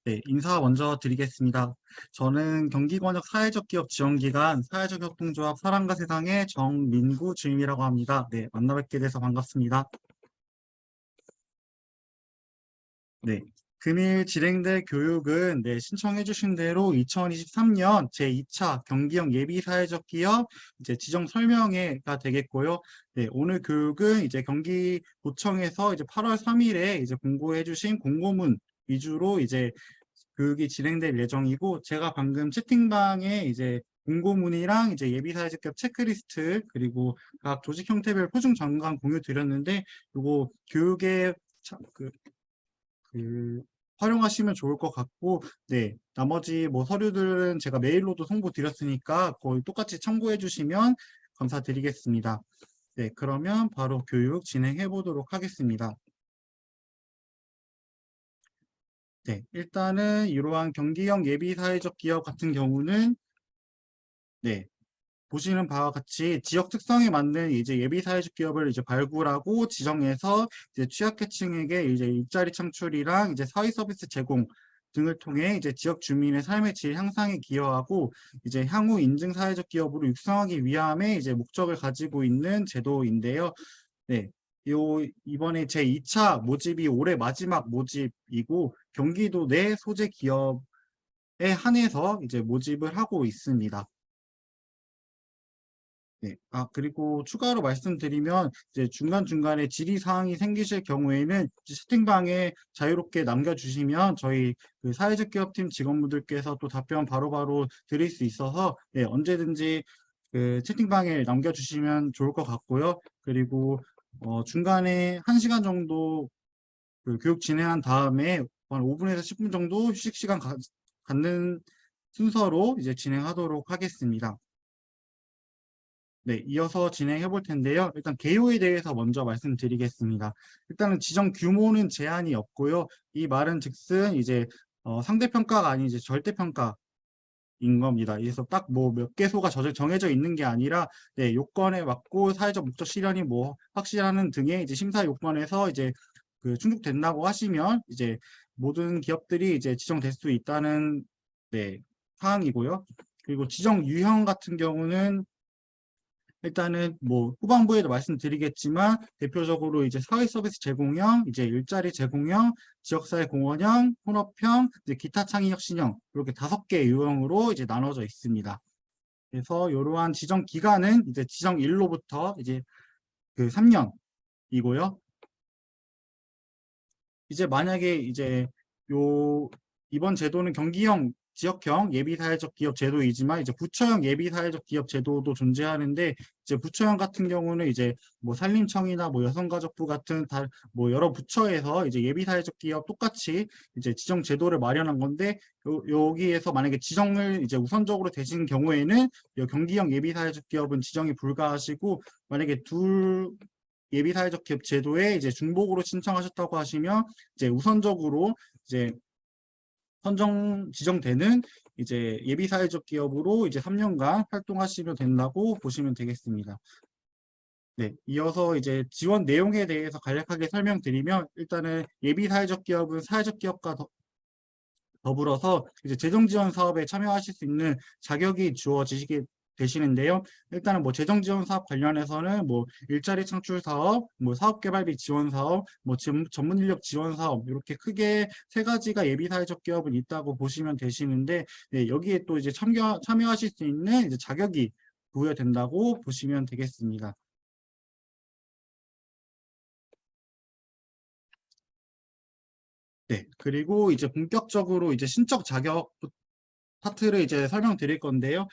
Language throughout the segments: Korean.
네, 인사 먼저 드리겠습니다. 저는 경기권역 사회적 기업 지원기관 사회적 협동조합 사람과 세상의 정민구 주임이라고 합니다. 네, 만나 뵙게 돼서 반갑습니다. 네, 금일 진행될 교육은 신청해 주신 대로 2023년 제2차 경기형 예비 사회적 기업 지정 설명회가 되겠고요. 네, 오늘 교육은 경기도청에서 8월 3일에 공고해 주신 공고문 위주로 교육이 진행될 예정이고, 제가 방금 채팅방에 공고문이랑 예비 사회적 기업 체크리스트, 그리고 각 조직 형태별 표준 정관 공유 드렸는데, 요거 교육에 그 활용하시면 좋을 것 같고, 네, 나머지 뭐 서류들은 제가 메일로도 송부 드렸으니까 거의 똑같이 참고해 주시면 감사드리겠습니다. 네, 그러면 바로 교육 진행해 보도록 하겠습니다. 네, 일단은 이러한 경기형 예비 사회적 기업 같은 경우는 네, 보시는 바와 같이 지역 특성에 맞는 예비 사회적 기업을 발굴하고 지정해서 취약계층에게 일자리 창출이랑 사회 서비스 제공 등을 통해 지역 주민의 삶의 질 향상에 기여하고 향후 인증 사회적 기업으로 육성하기 위함의 목적을 가지고 있는 제도인데요. 네. 이번에 제2차 모집이 올해 마지막 모집이고, 경기도 내 소재 기업에 한해서 모집을 하고 있습니다. 네. 그리고 추가로 말씀드리면, 중간중간에 질의사항이 생기실 경우에는 채팅방에 자유롭게 남겨주시면 저희 그 사회적 기업팀 직원분들께서 또 답변 바로바로 드릴 수 있어서, 네, 언제든지 그 채팅방에 남겨주시면 좋을 것 같고요. 그리고 중간에 1시간 정도 그 교육 진행한 다음에 한 5분에서 10분 정도 휴식 시간 갖는 순서로 진행하도록 하겠습니다. 네, 이어서 진행해 볼 텐데요. 일단 개요에 대해서 먼저 말씀드리겠습니다. 일단은 지정 규모는 제한이 없고요. 이 말은 즉슨 상대평가가 아닌 절대평가인 겁니다. 그래서 딱 뭐 몇 개소가 정해져 있는 게 아니라, 네, 요건에 맞고 사회적 목적 실현이 뭐 확실하는 등의 심사 요건에서 그 충족된다고 하시면 모든 기업들이 지정될 수 있다는, 네, 사항이고요. 그리고 지정 유형 같은 경우는 일단은 뭐 후반부에도 말씀드리겠지만, 대표적으로 사회 서비스 제공형, 일자리 제공형, 지역사회 공헌형, 혼합형, 기타 창의 혁신형, 이렇게 5개 유형으로 나눠져 있습니다. 그래서 이러한 지정 기간은 지정 일로부터 그 3년이고요. 만약에 요 이번 제도는 경기형, 지역형 예비사회적 기업 제도이지만 부처형 예비사회적 기업 제도도 존재하는데, 부처형 같은 경우는 뭐 산림청이나 뭐 여성가족부 같은 뭐 여러 부처에서 예비사회적 기업 똑같이 지정 제도를 마련한 건데, 여기에서 만약에 지정을 우선적으로 되신 경우에는 경기형 예비사회적 기업은 지정이 불가하시고, 만약에 예비사회적 기업 제도에 중복으로 신청하셨다고 하시면 우선적으로 지정되는 예비사회적 기업으로 3년간 활동하시면 된다고 보시면 되겠습니다. 네, 이어서 지원 내용에 대해서 간략하게 설명드리면, 일단은 예비사회적 기업은 사회적 기업과 더불어서 재정 지원 사업에 참여하실 수 있는 자격이 주어지게 되시는데요. 일단은 뭐 재정 지원 사업 관련해서는 뭐 일자리 창출 사업, 뭐 사업 개발비 지원 사업, 뭐 전문 인력 지원 사업, 이렇게 크게 3가지가 예비 사회적 기업은 있다고 보시면 되시는데, 네, 여기에 또 참여하실 수 있는 자격이 부여된다고 보시면 되겠습니다. 네, 그리고 본격적으로 신적 자격 파트를 설명드릴 건데요.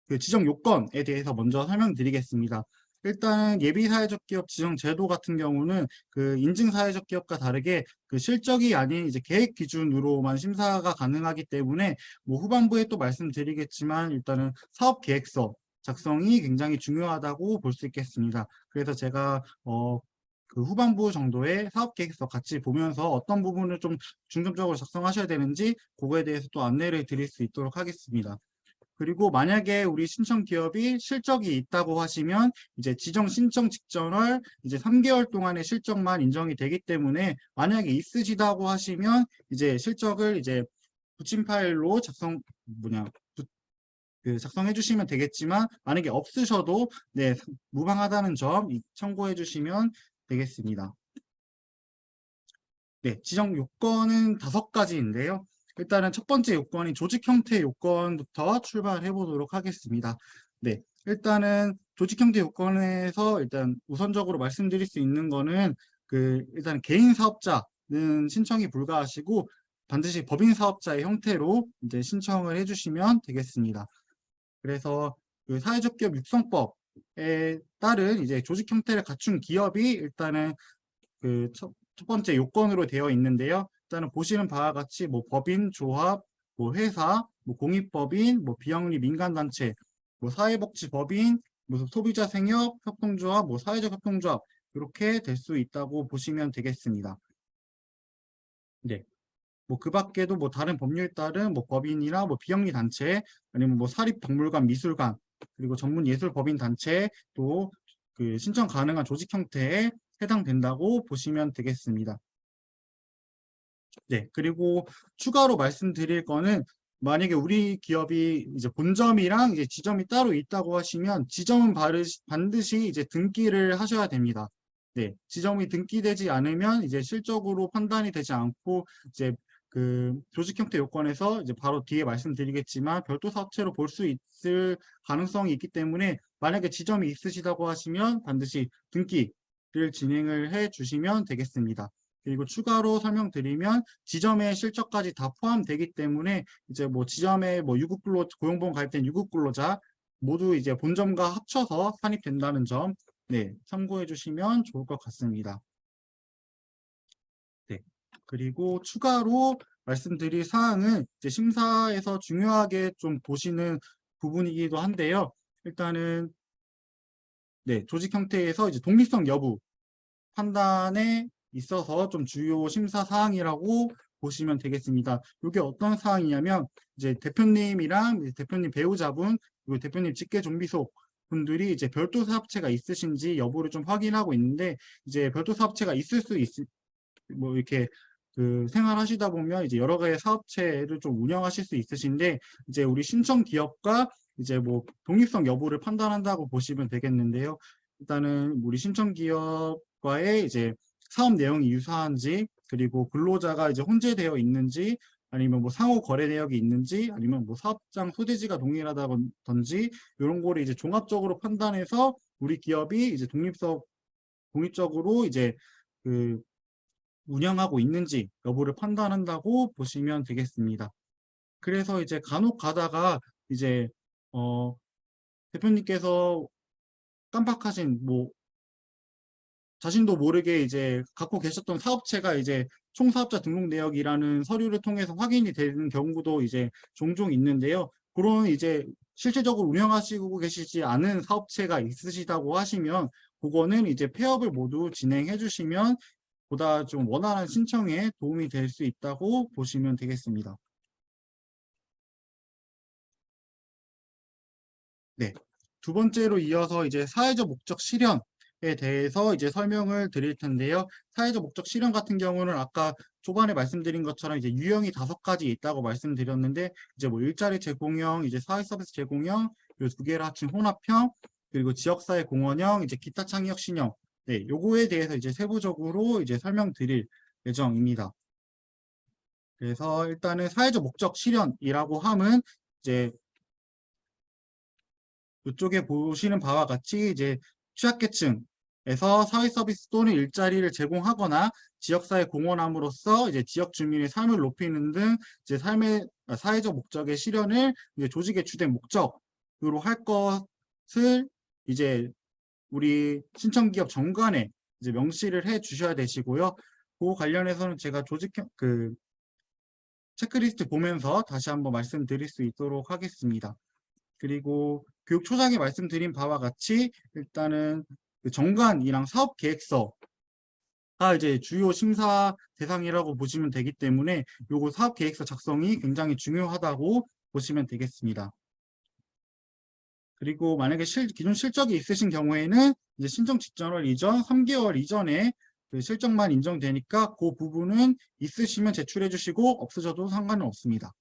그 지정 요건에 대해서 먼저 설명드리겠습니다. 일단 예비 사회적 기업 지정 제도 같은 경우는 그 인증 사회적 기업과 다르게 그 실적이 아닌 계획 기준으로만 심사가 가능하기 때문에, 뭐 후반부에 또 말씀드리겠지만 일단은 사업 계획서 작성이 굉장히 중요하다고 볼 수 있겠습니다. 그래서 제가 그 후반부 정도에 사업 계획서 같이 보면서 어떤 부분을 좀 중점적으로 작성하셔야 되는지 그거에 대해서 또 안내를 드릴 수 있도록 하겠습니다. 그리고 만약에 우리 신청 기업이 실적이 있다고 하시면 이제 지정 신청 직전월 이제 3개월 동안의 실적만 인정이 되기 때문에 만약에 있으시다고 하시면 이제 실적을 이제 부침 파일로 작성해 주시면 되겠지만 만약에 없으셔도 네, 무방하다는 점 참고해 주시면 되겠습니다. 네, 지정 요건은 5가지인데요. 일단은 첫 번째 요건이 조직 형태 요건부터 출발해 보도록 하겠습니다. 네, 일단은 조직 형태 요건에서 일단 우선적으로 말씀드릴 수 있는 거는 일단 개인 사업자는 신청이 불가하시고 반드시 법인 사업자의 형태로 이제 신청을 해주시면 되겠습니다. 그래서 그 사회적 기업 육성법에 따른 이제 조직 형태를 갖춘 기업이 일단은 첫 번째 요건으로 되어 있는데요. 일단은 보시는 바와 같이 뭐 법인, 조합, 뭐 회사, 뭐 공익법인, 뭐 비영리 민간단체, 뭐 사회복지법인, 무슨 소비자 생협, 협동조합, 뭐 사회적 협동조합 이렇게 될 수 있다고 보시면 되겠습니다. 네. 뭐 그 밖에도 뭐 다른 법률에 따른 뭐 법인이나 뭐 비영리 단체 아니면 뭐 사립박물관, 미술관 그리고 전문 예술 법인 단체 또 그 신청 가능한 조직 형태에 해당된다고 보시면 되겠습니다. 네, 그리고 추가로 말씀드릴 거는 만약에 우리 기업이 이제 본점이랑 이제 지점이 따로 있다고 하시면 지점은 반드시 이제 등기를 하셔야 됩니다. 네, 지점이 등기되지 않으면 이제 실적으로 판단이 되지 않고 이제 조직 형태 요건에서 이제 바로 뒤에 말씀드리겠지만 별도 사업체로 볼 수 있을 가능성이 있기 때문에 만약에 지점이 있으시다고 하시면 반드시 등기를 진행을 해 주시면 되겠습니다. 그리고 추가로 설명드리면 지점의 실적까지 다 포함되기 때문에 이제 뭐 지점에 뭐 고용보험 가입된 유급 근로자 모두 이제 본점과 합쳐서 산입된다는 점 네, 참고해 주시면 좋을 것 같습니다. 네. 그리고 추가로 말씀드릴 사항은 이제 심사에서 중요하게 좀 보시는 부분이기도 한데요. 일단은 네, 조직 형태에서 이제 독립성 여부 판단에 있어서 좀 주요 심사 사항이라고 보시면 되겠습니다. 이게 어떤 사항이냐면 이제 대표님이랑 이제 대표님 배우자분 그리고 대표님 직계 좀비속 분들이 이제 별도 사업체가 있으신지 여부를 좀 확인하고 있는데 이제 별도 사업체가 있을 수 뭐 이렇게 생활하시다 보면 이제 여러 가지 사업체를 좀 운영하실 수 있으신데 이제 우리 신청 기업과 이제 뭐 독립성 여부를 판단한다고 보시면 되겠는데요. 일단은 우리 신청 기업과의 이제 사업 내용이 유사한지 그리고 근로자가 이제 혼재되어 있는지 아니면 뭐 상호 거래 내역이 있는지 아니면 뭐 사업장 소재지가 동일하다든지 이런 거를 이제 종합적으로 판단해서 우리 기업이 이제 독립적으로 이제 그 운영하고 있는지 여부를 판단한다고 보시면 되겠습니다. 그래서 이제 간혹 가다가 이제 대표님께서 깜빡하신 뭐 자신도 모르게 이제 갖고 계셨던 사업체가 이제 총사업자 등록 내역이라는 서류를 통해서 확인이 되는 경우도 이제 종종 있는데요. 그런 이제 실질적으로 운영하시고 계시지 않은 사업체가 있으시다고 하시면 그거는 이제 폐업을 모두 진행해 주시면 보다 좀 원활한 신청에 도움이 될 수 있다고 보시면 되겠습니다. 네. 두 번째로 이어서 이제 사회적 목적 실현에 대해서 이제 설명을 드릴 텐데요. 사회적 목적 실현 같은 경우는 아까 초반에 말씀드린 것처럼 이제 유형이 5가지 있다고 말씀드렸는데 이제 뭐 일자리 제공형, 이제 사회 서비스 제공형, 요 두 개를 합친 혼합형, 그리고 지역사회 공헌형, 이제 기타 창의적 신형. 네, 요거에 대해서 이제 세부적으로 이제 설명드릴 예정입니다. 그래서 일단은 사회적 목적 실현이라고 함은 이제 이쪽에 보시는 바와 같이 이제 취약계층에서 사회 서비스 또는 일자리를 제공하거나 지역사회 공헌함으로써 이제 지역 주민의 삶을 높이는 등 이제 사회적 목적의 실현을 이제 조직의 주된 목적으로 할 것을 이제 우리 신청기업 정관에 이제 명시를 해 주셔야 되시고요. 그 관련해서는 제가 체크리스트 보면서 다시 한번 말씀드릴 수 있도록 하겠습니다. 그리고 교육 초장에 말씀드린 바와 같이 일단은 정관이랑 사업 계획서가 이제 주요 심사 대상이라고 보시면 되기 때문에 요거 사업 계획서 작성이 굉장히 중요하다고 보시면 되겠습니다. 그리고 만약에 기존 실적이 있으신 경우에는 이제 신청 직전월 이전 3개월 이전에 그 실적만 인정되니까 그 부분은 있으시면 제출해 주시고 없으셔도 상관은 없습니다.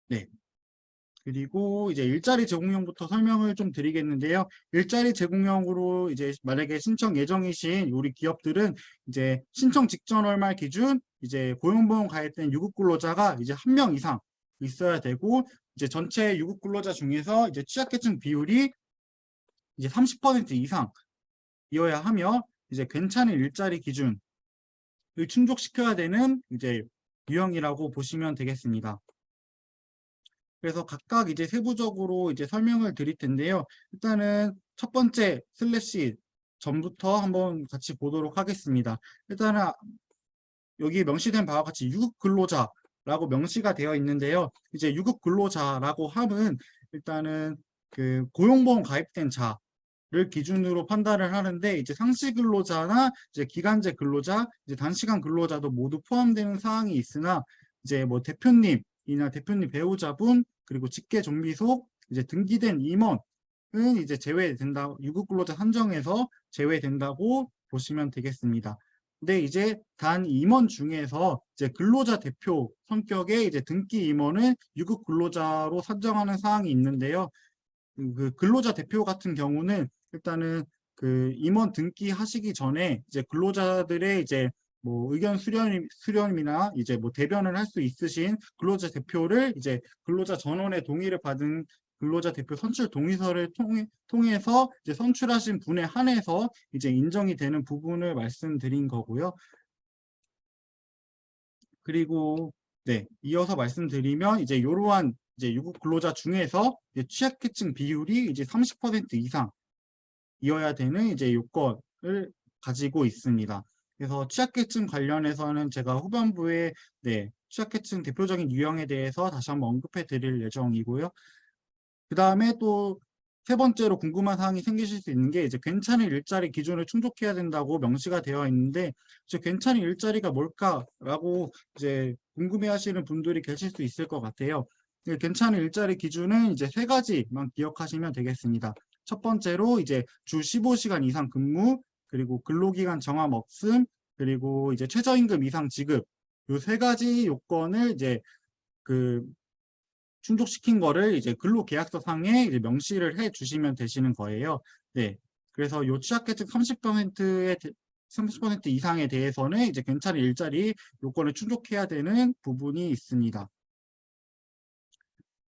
네. 그리고 이제 일자리 제공형부터 설명을 좀 드리겠는데요. 일자리 제공형으로 이제 만약에 신청 예정이신 우리 기업들은 이제 신청 직전 월말 기준 이제 고용보험 가입된 유급 근로자가 이제 1명 이상 있어야 되고 이제 전체 유급 근로자 중에서 이제 취약계층 비율이 이제 30% 이상이어야 하며 이제 괜찮은 일자리 기준을 충족시켜야 되는 이제 유형이라고 보시면 되겠습니다. 그래서 각각 이제 세부적으로 이제 설명을 드릴 텐데요. 일단은 첫 번째 슬래시 전부터 한번 같이 보도록 하겠습니다. 일단은 여기 명시된 바와 같이 유급 근로자라고 명시가 되어 있는데요. 이제 유급 근로자라고 함은 일단은 그 고용보험 가입된 자를 기준으로 판단을 하는데 이제 상시 근로자나 이제 기간제 근로자, 이제 단시간 근로자도 모두 포함되는 사항이 있으나 이제 뭐 대표님이나 대표님 배우자분 그리고 직계 좀비속 이제 등기된 임원은 이제 제외된다. 유급 근로자 산정에서 제외된다고 보시면 되겠습니다. 근데 이제 단 임원 중에서 이제 근로자 대표 성격의 이제 등기 임원은 유급 근로자로 산정하는 사항이 있는데요. 그 근로자 대표 같은 경우는 일단은 그 임원 등기 하시기 전에 이제 근로자들의 이제 뭐 의견 수렴이나 이제 뭐 대변을 할 수 있으신 근로자 대표를 이제 근로자 전원의 동의를 받은 근로자 대표 선출 동의서를 통해서 이제 선출하신 분에 한해서 이제 인정이 되는 부분을 말씀드린 거고요. 그리고 네, 이어서 말씀드리면 이제 이러한 이제 유급 근로자 중에서 이제 취약계층 비율이 이제 30% 이상이어야 되는 이제 요건을 가지고 있습니다. 그래서 취약계층 관련해서는 제가 후반부에 네, 취약계층 대표적인 유형에 대해서 다시 한번 언급해 드릴 예정이고요. 그 다음에 또 세 번째로 궁금한 사항이 생기실 수 있는 게 이제 괜찮은 일자리 기준을 충족해야 된다고 명시가 되어 있는데 이제 괜찮은 일자리가 뭘까라고 이제 궁금해하시는 분들이 계실 수 있을 것 같아요. 괜찮은 일자리 기준은 이제 세 가지만 기억하시면 되겠습니다. 첫 번째로 이제 주 15시간 이상 근무, 그리고 근로기간 정함 없음, 그리고 이제 최저임금 이상 지급 이 세 가지 요건을 이제 그 충족시킨 거를 이제 근로계약서 상에 이제 명시를 해 주시면 되시는 거예요. 네. 그래서 요 취약계층 30% 이상에 대해서는 이제 괜찮은 일자리 요건을 충족해야 되는 부분이 있습니다.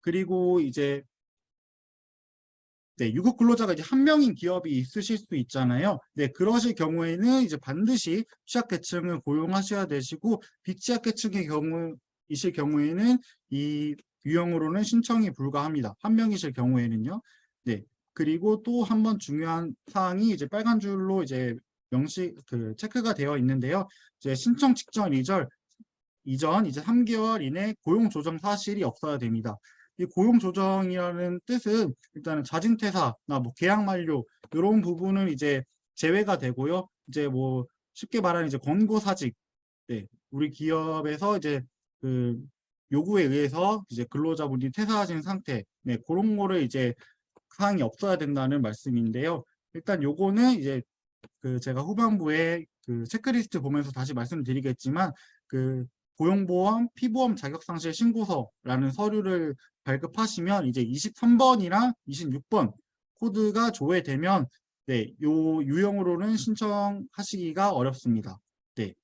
그리고 이제 네, 유급 근로자가 이제 한 명인 기업이 있으실 수 있잖아요. 네, 그러실 경우에는 이제 반드시 취약계층을 고용하셔야 되시고 비취약계층의 경우이실 경우에는 이 유형으로는 신청이 불가합니다. 한 명이실 경우에는요. 네, 그리고 또 한 번 중요한 사항이 이제 빨간 줄로 이제 체크가 되어 있는데요. 이제 신청 직전 이전 이제 3개월 이내 고용 조정 사실이 없어야 됩니다. 이 고용 조정이라는 뜻은 일단은 자진퇴사나 뭐 계약 만료 이런 부분은 이제 제외가 되고요. 이제 뭐 쉽게 말하는 이제 권고사직, 네, 우리 기업에서 이제 그 요구에 의해서 이제 근로자분이 퇴사하신 상태, 네, 그런 거를 이제 사항이 없어야 된다는 말씀인데요. 일단 요거는 이제 그 제가 후반부에 그 체크리스트 보면서 다시 말씀드리겠지만 그 고용보험 피보험 자격상실 신고서라는 서류를 발급하시면 이제 23번이랑 26번 코드가 조회되면 네, 요 유형으로는 신청하시기가 어렵습니다. 네.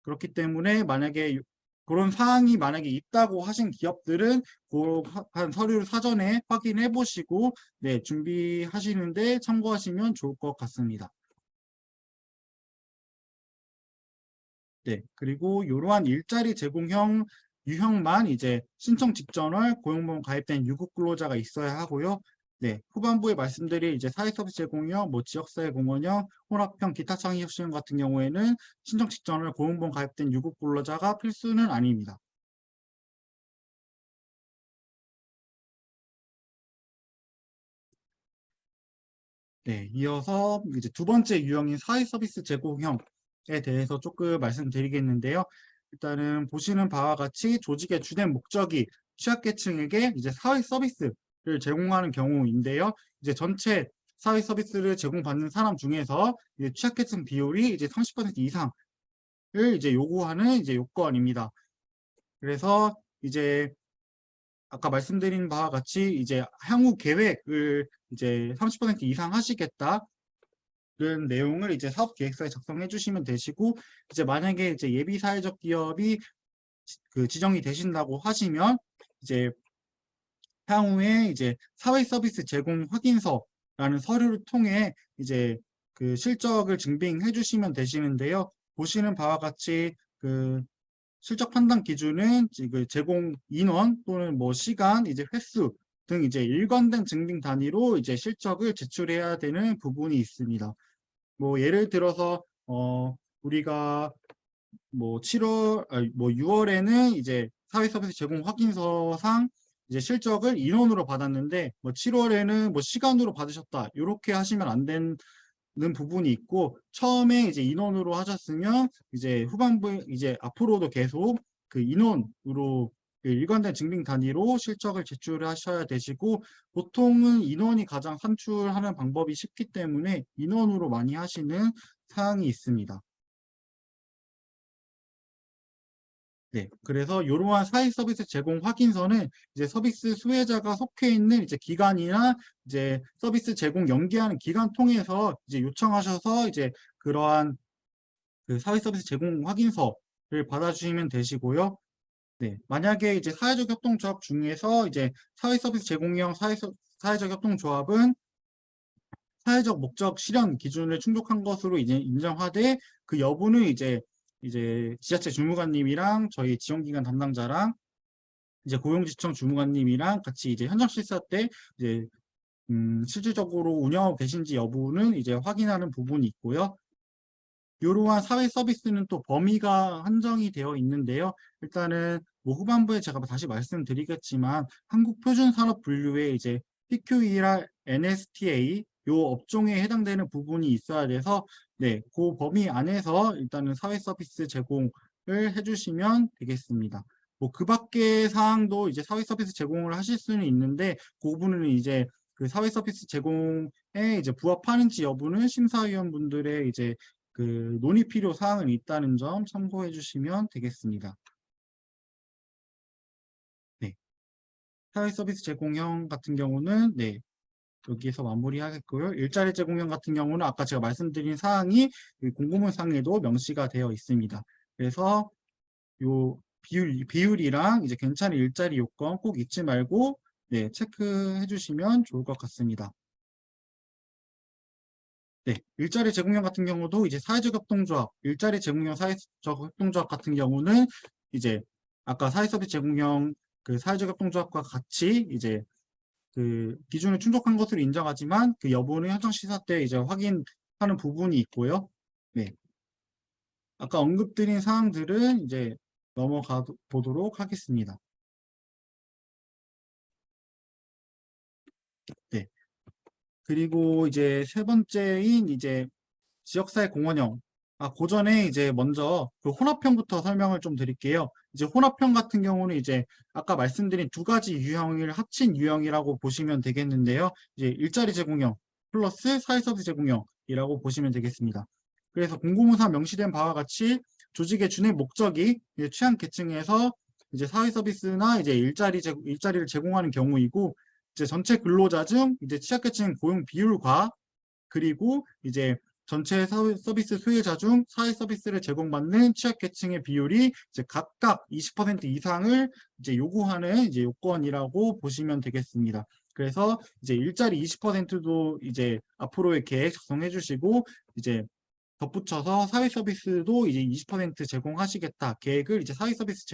그렇기 때문에 만약에 그런 사항이 만약에 있다고 하신 기업들은 그한 서류를 사전에 확인해 보시고 네, 준비하시는데 참고하시면 좋을 것 같습니다. 네, 그리고 이러한 일자리 제공형 유형만 이제 신청 직전월 고용보험 가입된 유급 근로자가 있어야 하고요. 네, 후반부에 말씀드릴 이제 사회서비스 제공형, 뭐 지역사회 공헌형, 혼합형, 기타 창의적 시험 같은 경우에는 신청 직전월 고용보험 가입된 유급 근로자가 필수는 아닙니다. 네, 이어서 이제 두 번째 유형인 사회서비스 제공형에 대해서 조금 말씀드리겠는데요. 일단은 보시는 바와 같이 조직의 주된 목적이 취약계층에게 이제 사회 서비스를 제공하는 경우인데요. 이제 전체 사회 서비스를 제공받는 사람 중에서 이제 취약계층 비율이 이제 30% 이상을 이제 요구하는 이제 요건입니다. 그래서 이제 아까 말씀드린 바와 같이 이제 향후 계획을 이제 30% 이상 하시겠다. 는 내용을 이제 사업 계획서에 작성해 주시면 되시고, 이제 만약에 이제 예비 사회적 기업이 지정이 되신다고 하시면 이제 향후에 이제 사회 서비스 제공 확인서라는 서류를 통해 이제 그 실적을 증빙해 주시면 되시는데요. 보시는 바와 같이 그 실적 판단 기준은 그 제공 인원 또는 뭐 시간, 이제 횟수 등 이제 일관된 증빙 단위로 이제 실적을 제출해야 되는 부분이 있습니다. 뭐 예를 들어서 우리가 뭐 6월에는 이제 사회 서비스 제공 확인서상 이제 실적을 인원으로 받았는데 뭐 7월에는 뭐 시간으로 받으셨다. 이렇게 하시면 안 되는 부분이 있고, 처음에 이제 인원으로 하셨으면 이제 후반부에 이제 앞으로도 계속 그 인원으로 그 일관된 증빙 단위로 실적을 제출하셔야 되시고, 보통은 인원이 가장 산출하는 방법이 쉽기 때문에 인원으로 많이 하시는 사항이 있습니다. 네, 그래서 이러한 사회 서비스 제공 확인서는 이제 서비스 수혜자가 속해 있는 이제 기관이나 이제 서비스 제공 연계하는 기관 통해서 이제 요청하셔서 이제 그러한 그 사회 서비스 제공 확인서를 받아주시면 되시고요. 네, 만약에 이제 사회적 협동조합 중에서 이제 사회 서비스 제공형 사회적 협동조합은 사회적 목적 실현 기준을 충족한 것으로 이제 인정하되, 그 여부는 이제 지자체 주무관님이랑 저희 지원기관 담당자랑 이제 고용지청 주무관님이랑 같이 이제 현장 실사 때 이제 실질적으로 운영하고 계신지 여부는 이제 확인하는 부분이 있고요. 이러한 사회 서비스는 또 범위가 한정이 되어 있는데요. 일단은 뭐 후반부에 제가 다시 말씀드리겠지만 한국 표준 산업 분류에 이제 PQE랑 NSTA 요 업종에 해당되는 부분이 있어야 돼서, 네, 그 범위 안에서 일단은 사회 서비스 제공을 해주시면 되겠습니다. 뭐 그 밖의 사항도 이제 사회 서비스 제공을 하실 수는 있는데, 그 부분은 이제 그 사회 서비스 제공에 이제 부합하는지 여부는 심사위원분들의 이제 그 논의 필요 사항은 있다는 점 참고해 주시면 되겠습니다. 네. 사회 서비스 제공형 같은 경우는 네, 여기에서 마무리하겠고요. 일자리 제공형 같은 경우는 아까 제가 말씀드린 사항이 공고문상에도 명시가 되어 있습니다. 그래서 요 비율이랑 이제 괜찮은 일자리 요건 꼭 잊지 말고 네, 체크해 주시면 좋을 것 같습니다. 네, 일자리 제공형 같은 경우도 이제 사회적 협동조합, 일자리 제공형 사회적 협동조합 같은 경우는 이제 아까 사회서비스 제공형 그 사회적 협동조합과 같이 이제 그 기준을 충족한 것으로 인정하지만 그 여부는 현장 시사 때 이제 확인하는 부분이 있고요. 네, 아까 언급드린 사항들은 이제 넘어가 보도록 하겠습니다. 네, 그리고 이제 세 번째인 이제 지역사회 공원형. 그 전에 이제 먼저 그 혼합형부터 설명을 좀 드릴게요. 이제 혼합형 같은 경우는 이제 아까 말씀드린 두 가지 유형을 합친 유형이라고 보시면 되겠는데요. 이제 일자리 제공형 플러스 사회서비스 제공형이라고 보시면 되겠습니다. 그래서 공고문서 명시된 바와 같이 조직의 준행 목적이 이제 취약 계층에서 이제 사회서비스나 이제 일자리를 제공하는 경우이고, 이제 전체 근로자 중 이제 취약계층 고용 비율과 그리고 이제 전체 서비스 수혜자 중 사회 서비스를 제공받는 취약계층의 비율이 이제 각각 20% 이상을 이제 요구하는 이제 요건이라고 보시면 되겠습니다. 그래서 이제 일자리 20%도 이제 앞으로의 계획 작성해 주시고, 이제 덧붙여서 사회 서비스도 이제 20% 제공하시겠다 계획을 이제 사회 서비스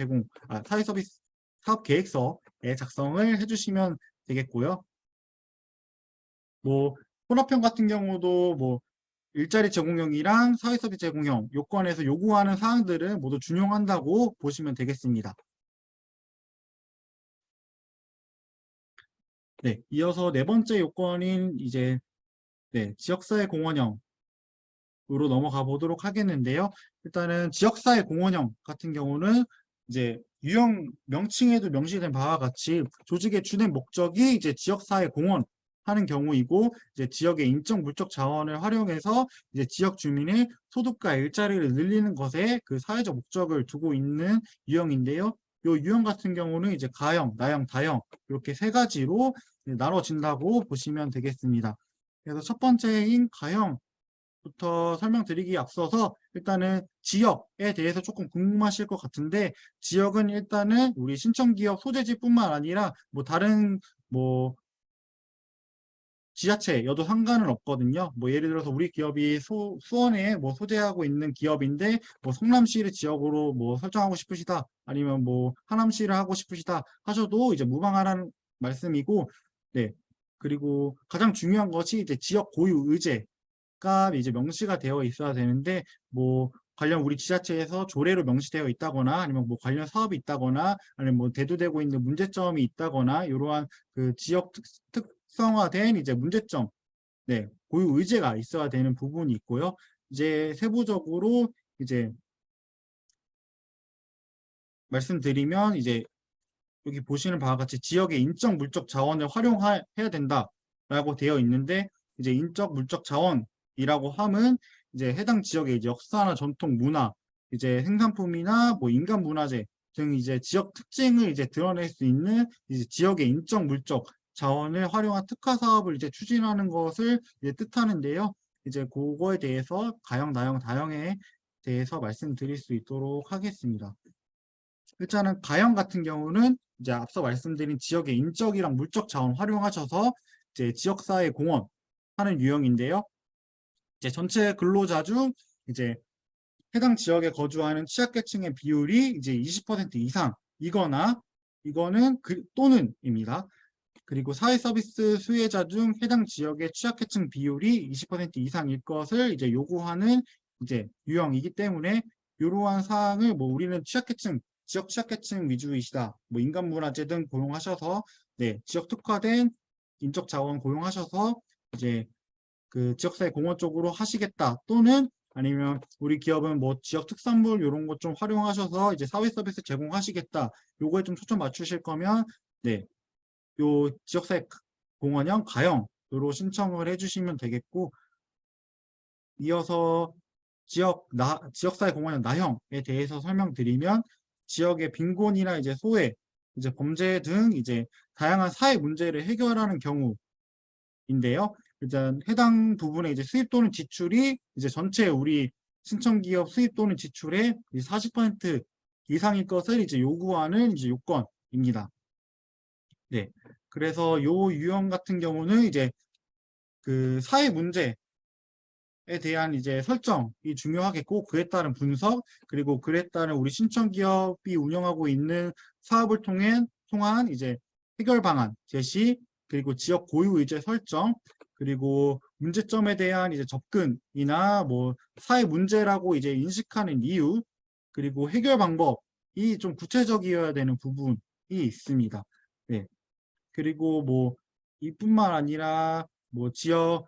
사업 계획서에 작성을 해주시면 되겠고요. 뭐 혼합형 같은 경우도 뭐 일자리 제공형이랑 사회 서비스 제공형 요건에서 요구하는 사항들은 모두 준용한다고 보시면 되겠습니다. 네, 이어서 네 번째 요건인 이제 네, 지역사회 공원형 으로 넘어가 보도록 하겠는데요. 일단은 지역사회 공원형 같은 경우는 이제 유형 명칭에도 명시된 바와 같이 조직의 주된 목적이 이제 지역사회 공헌하는 경우이고 이제 지역의 인적 물적 자원을 활용해서 이제 지역 주민의 소득과 일자리를 늘리는 것에 그 사회적 목적을 두고 있는 유형인데요. 요 유형 같은 경우는 이제 가형, 나형, 다형 이렇게 세 가지로 나눠진다고 보시면 되겠습니다. 그래서 첫 번째인 가형 부터 설명드리기에 앞서서 일단은 지역에 대해서 조금 궁금하실 것 같은데 지역은 일단은 우리 신청기업 소재지뿐만 아니라 뭐 다른 뭐 지자체여도 상관은 없거든요. 뭐 예를 들어서 우리 기업이 수원에 뭐 소재하고 있는 기업인데 뭐 성남시를 지역으로 뭐 설정하고 싶으시다 아니면 뭐 하남시를 하고 싶으시다 하셔도 이제 무방하라는 말씀이고 네. 그리고 가장 중요한 것이 이제 지역 고유 의제 가 이제 명시가 되어 있어야 되는데 뭐 관련 우리 지자체에서 조례로 명시되어 있다거나 아니면 뭐 관련 사업이 있다거나 아니면 뭐 대두되고 있는 문제점이 있다거나 이러한 그 지역 특성화된 이제 문제점, 네, 고유 의제가 있어야 되는 부분이 있고요. 이제 세부적으로 이제 말씀드리면 이제 여기 보시는 바와 같이 지역의 인적 물적 자원을 활용해야 된다라고 되어 있는데 이제 인적 물적 자원이라고 함은 이제 해당 지역의 이제 역사나 전통 문화, 이제 생산품이나 뭐 인간 문화재 등 이제 지역 특징을 이제 드러낼 수 있는 이제 지역의 인적 물적 자원을 활용한 특화 사업을 이제 추진하는 것을 이제 뜻하는데요. 이제 그거에 대해서 가형, 나형, 다형에 대해서 말씀드릴 수 있도록 하겠습니다. 일단은 가형 같은 경우는 이제 앞서 말씀드린 지역의 인적이랑 물적 자원 활용하셔서 이제 지역사회 공헌하는 유형인데요. 이제 전체 근로자 중 이제 해당 지역에 거주하는 취약계층의 비율이 이제 20% 이상이거나 이거는 또는입니다. 그리고 사회 서비스 수혜자 중 해당 지역의 취약계층 비율이 20% 이상일 것을 이제 요구하는 이제 유형이기 때문에 이러한 사항을 뭐 우리는 지역 취약계층 위주이시다. 뭐 인간문화재 등 고용하셔서 네, 지역 특화된 인적 자원 고용하셔서 이제 그 지역사회 공헌 쪽으로 하시겠다. 또는 아니면 우리 기업은 뭐 지역 특산물 이런 것 좀 활용하셔서 이제 사회 서비스 제공하시겠다. 요거에 좀 초점 맞추실 거면 네, 요 지역사회 공헌형 가형으로 신청을 해주시면 되겠고 이어서 지역사회 공헌형 나형에 대해서 설명드리면 지역의 빈곤이나 이제 소외, 이제 범죄 등 이제 다양한 사회 문제를 해결하는 경우인데요. 일단 해당 부분에 이제 수입 또는 지출이 이제 전체 우리 신청기업 수입 또는 지출의 40% 이상일 것을 이제 요구하는 이제 요건입니다. 네. 그래서 요 유형 같은 경우는 이제 그 사회 문제에 대한 이제 설정이 중요하겠고 그에 따른 분석 그리고 그에 따른 우리 신청 기업이 운영하고 있는 사업을 통한 이제 해결 방안 제시 그리고 지역 고유 의제 설정 그리고 문제점에 대한 이제 접근이나 뭐 사회 문제라고 이제 인식하는 이유 그리고 해결 방법이 좀 구체적이어야 되는 부분이 있습니다. 네. 그리고 뭐 이뿐만 아니라 뭐 지역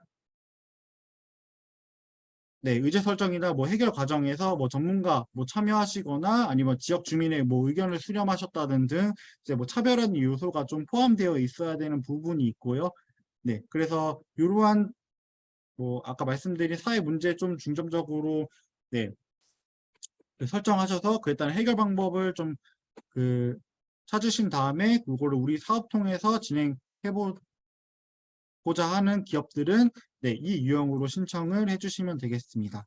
네, 의제 설정이나 뭐 해결 과정에서 뭐 전문가 뭐 참여하시거나 아니면 지역 주민의 뭐 의견을 수렴하셨다든 등 이제 뭐 차별화된 요소가 좀 포함되어 있어야 되는 부분이 있고요. 네, 그래서 이러한 뭐 아까 말씀드린 사회 문제 좀 중점적으로 네, 그 설정하셔서 그에 따른 해결 방법을 좀 그 찾으신 다음에 그거를 우리 사업 통해서 진행해 고자 하는 기업들은 네, 이 유형으로 신청을 해주시면 되겠습니다.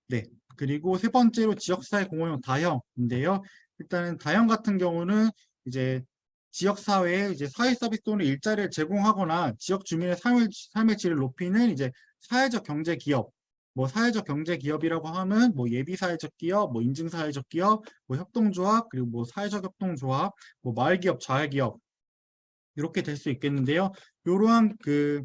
네, 그리고 세 번째로 지역사회 공헌형 다형인데요. 일단은 다형 같은 경우는 이제 지역사회에 이제 사회 서비스 또는 일자리를 제공하거나 지역 주민의 삶의 질을 높이는 이제 사회적 경제 기업, 뭐 사회적 경제 기업이라고 하면 뭐 예비 사회적 기업, 뭐 인증 사회적 기업, 뭐 협동조합, 그리고 뭐 사회적 협동조합, 뭐 마을 기업, 자활 기업 이렇게 될 수 있겠는데요. 이러한 그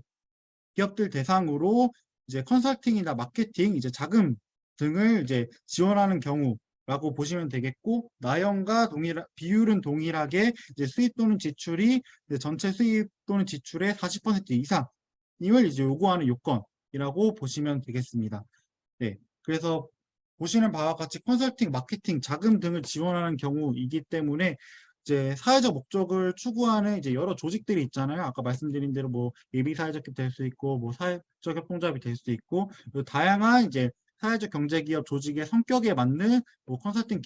기업들 대상으로 이제 컨설팅이나 마케팅, 이제 자금 등을 이제 지원하는 경우라고 보시면 되겠고, 나형과 비율은 동일하게 이제 수입 또는 지출이 이제 전체 수입 또는 지출의 40% 이상임을 이제 요구하는 요건이라고 보시면 되겠습니다. 네. 그래서 보시는 바와 같이 컨설팅, 마케팅, 자금 등을 지원하는 경우이기 때문에 이제 사회적 목적을 추구하는 이제 여러 조직들이 있잖아요. 아까 말씀드린 대로 뭐 예비 사회적 기업 될 수 있고 뭐 사회적 협동조합이 될 수도 있고 다양한 이제 사회적 경제기업 조직의 성격에 맞는 뭐 컨설팅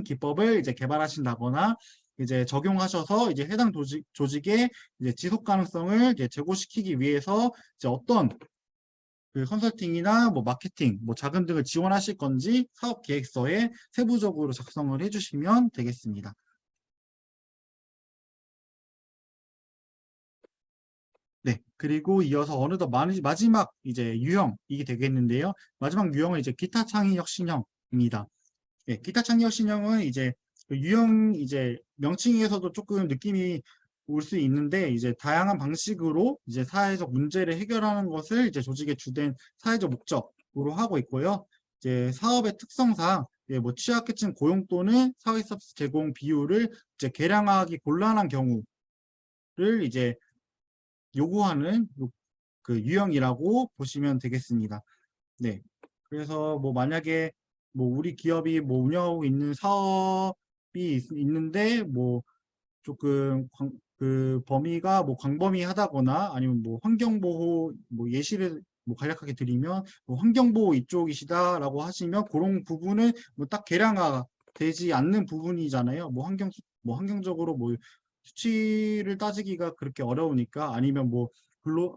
기법을 이제 개발하신다거나 이제 적용하셔서 이제 해당 조직의 이제 지속 가능성을 이제 제고시키기 위해서 이제 어떤 그 컨설팅이나 뭐 마케팅, 뭐 자금 등을 지원하실 건지 사업 계획서에 세부적으로 작성을 해주시면 되겠습니다. 네. 그리고 이어서 어느덧 마지막 이제 유형이 되겠는데요. 마지막 유형은 이제 기타 창의력 신형입니다. 예, 기타 창의력 신형은 이제 그 유형 이제 명칭에서도 조금 느낌이 올 수 있는데 이제 다양한 방식으로 이제 사회적 문제를 해결하는 것을 이제 조직의 주된 사회적 목적으로 하고 있고요. 이제 사업의 특성상 예, 뭐 취약계층 고용 또는 사회 서비스 제공 비율을 이제 계량화하기 곤란한 경우를 이제 요구하는 그 유형이라고 보시면 되겠습니다. 네. 그래서 뭐 만약에 뭐 우리 기업이 뭐 운영하고 있는 사업이 있는데 뭐 조금 그 범위가 뭐 광범위하다거나 아니면 뭐 환경보호 뭐 예시를 뭐 간략하게 드리면 뭐 환경보호 이쪽이시다라고 하시면 그런 부분은 뭐 딱 계량화 되지 않는 부분이잖아요. 뭐 환경적으로 뭐 수치를 따지기가 그렇게 어려우니까 아니면 뭐